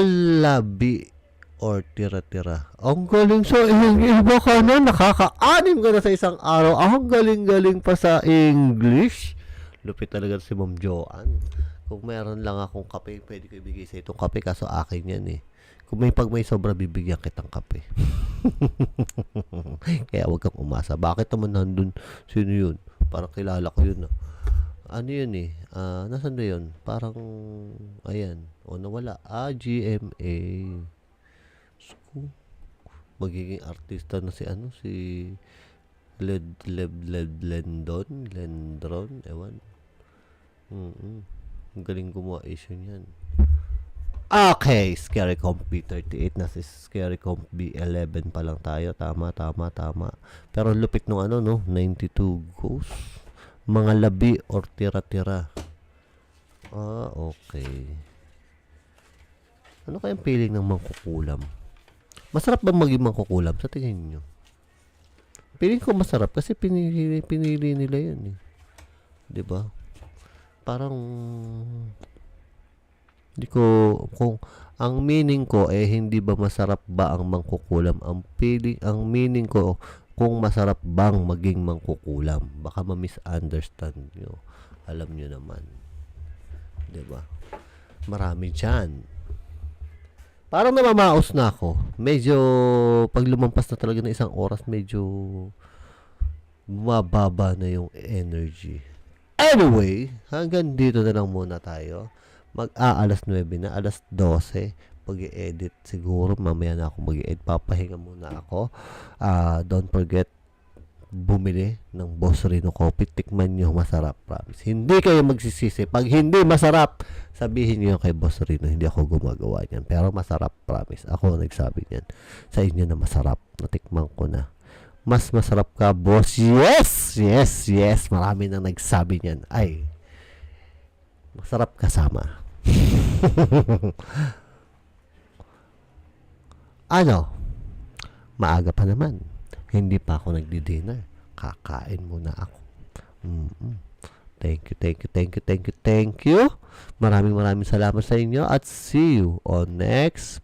labi or tira-tira. Ang galing sa iba ka na. Nakaka-anim ka na sa isang araw. Ang galing-galing pa sa English. Lupit talaga si Ma'am Joanne. Kung meron lang akong kape, pwede ko ibigay sa itong kape. Kaso akin yan eh. Kung pag may sobra, bibigyan kitang kape. Kaya wag kang umasa. Bakit naman nandun? Sino yun? Parang kilala ko yun. Ano yun eh? Nasaan na yun? Parang, ayan. O nawala. GMA. Magiging artista na si Lendron, ewan. Ang galing gumawa issue niyan. Okay, Scary Comp B38 na si Scary Comp B11 pa lang tayo. Tama. Pero lupit nung 92 ghosts. Mga labi or tira-tira. Okay. Ano kayang feeling ng mangkukulam? Masarap ba maging mangkukulam sa tingin nyo? Feeling ko masarap kasi pinili nila yan eh. 'Di ba? Parang hindi ko, kung ang meaning ko hindi ba masarap ba ang mangkukulam? Ang meaning ko kung masarap bang maging mangkukulam. Baka ma-misunderstand nyo. Alam nyo naman. 'Di ba? Marami dyan. Parang namamaos na ako. Medyo, pag lumampas na talaga ng isang oras, medyo mababa na yung energy. Anyway, hanggang dito na lang muna tayo. Alas 9 na, alas 12. Pag-i-edit siguro, mamaya na ako mag-i-edit. Papahinga muna ako. Don't forget bumili ng Boss Rino Coffee. Tikman nyo, masarap, promise. Hindi kayo magsisisi. Pag hindi masarap, sabihin nyo kay Boss Rino, hindi ako gumagawa niyan. Pero masarap, promise. Ako nagsabi niyan sa inyo na masarap. Natikman ko na. Mas masarap ka, boss. Yes! Yes, yes. Marami nang nagsabi niyan. Ay, masarap kasama. Ano? Maaga pa naman. Hindi pa ako nagdi-dinner. Kakain muna ako. Thank you. Maraming salamat sa inyo at see you on next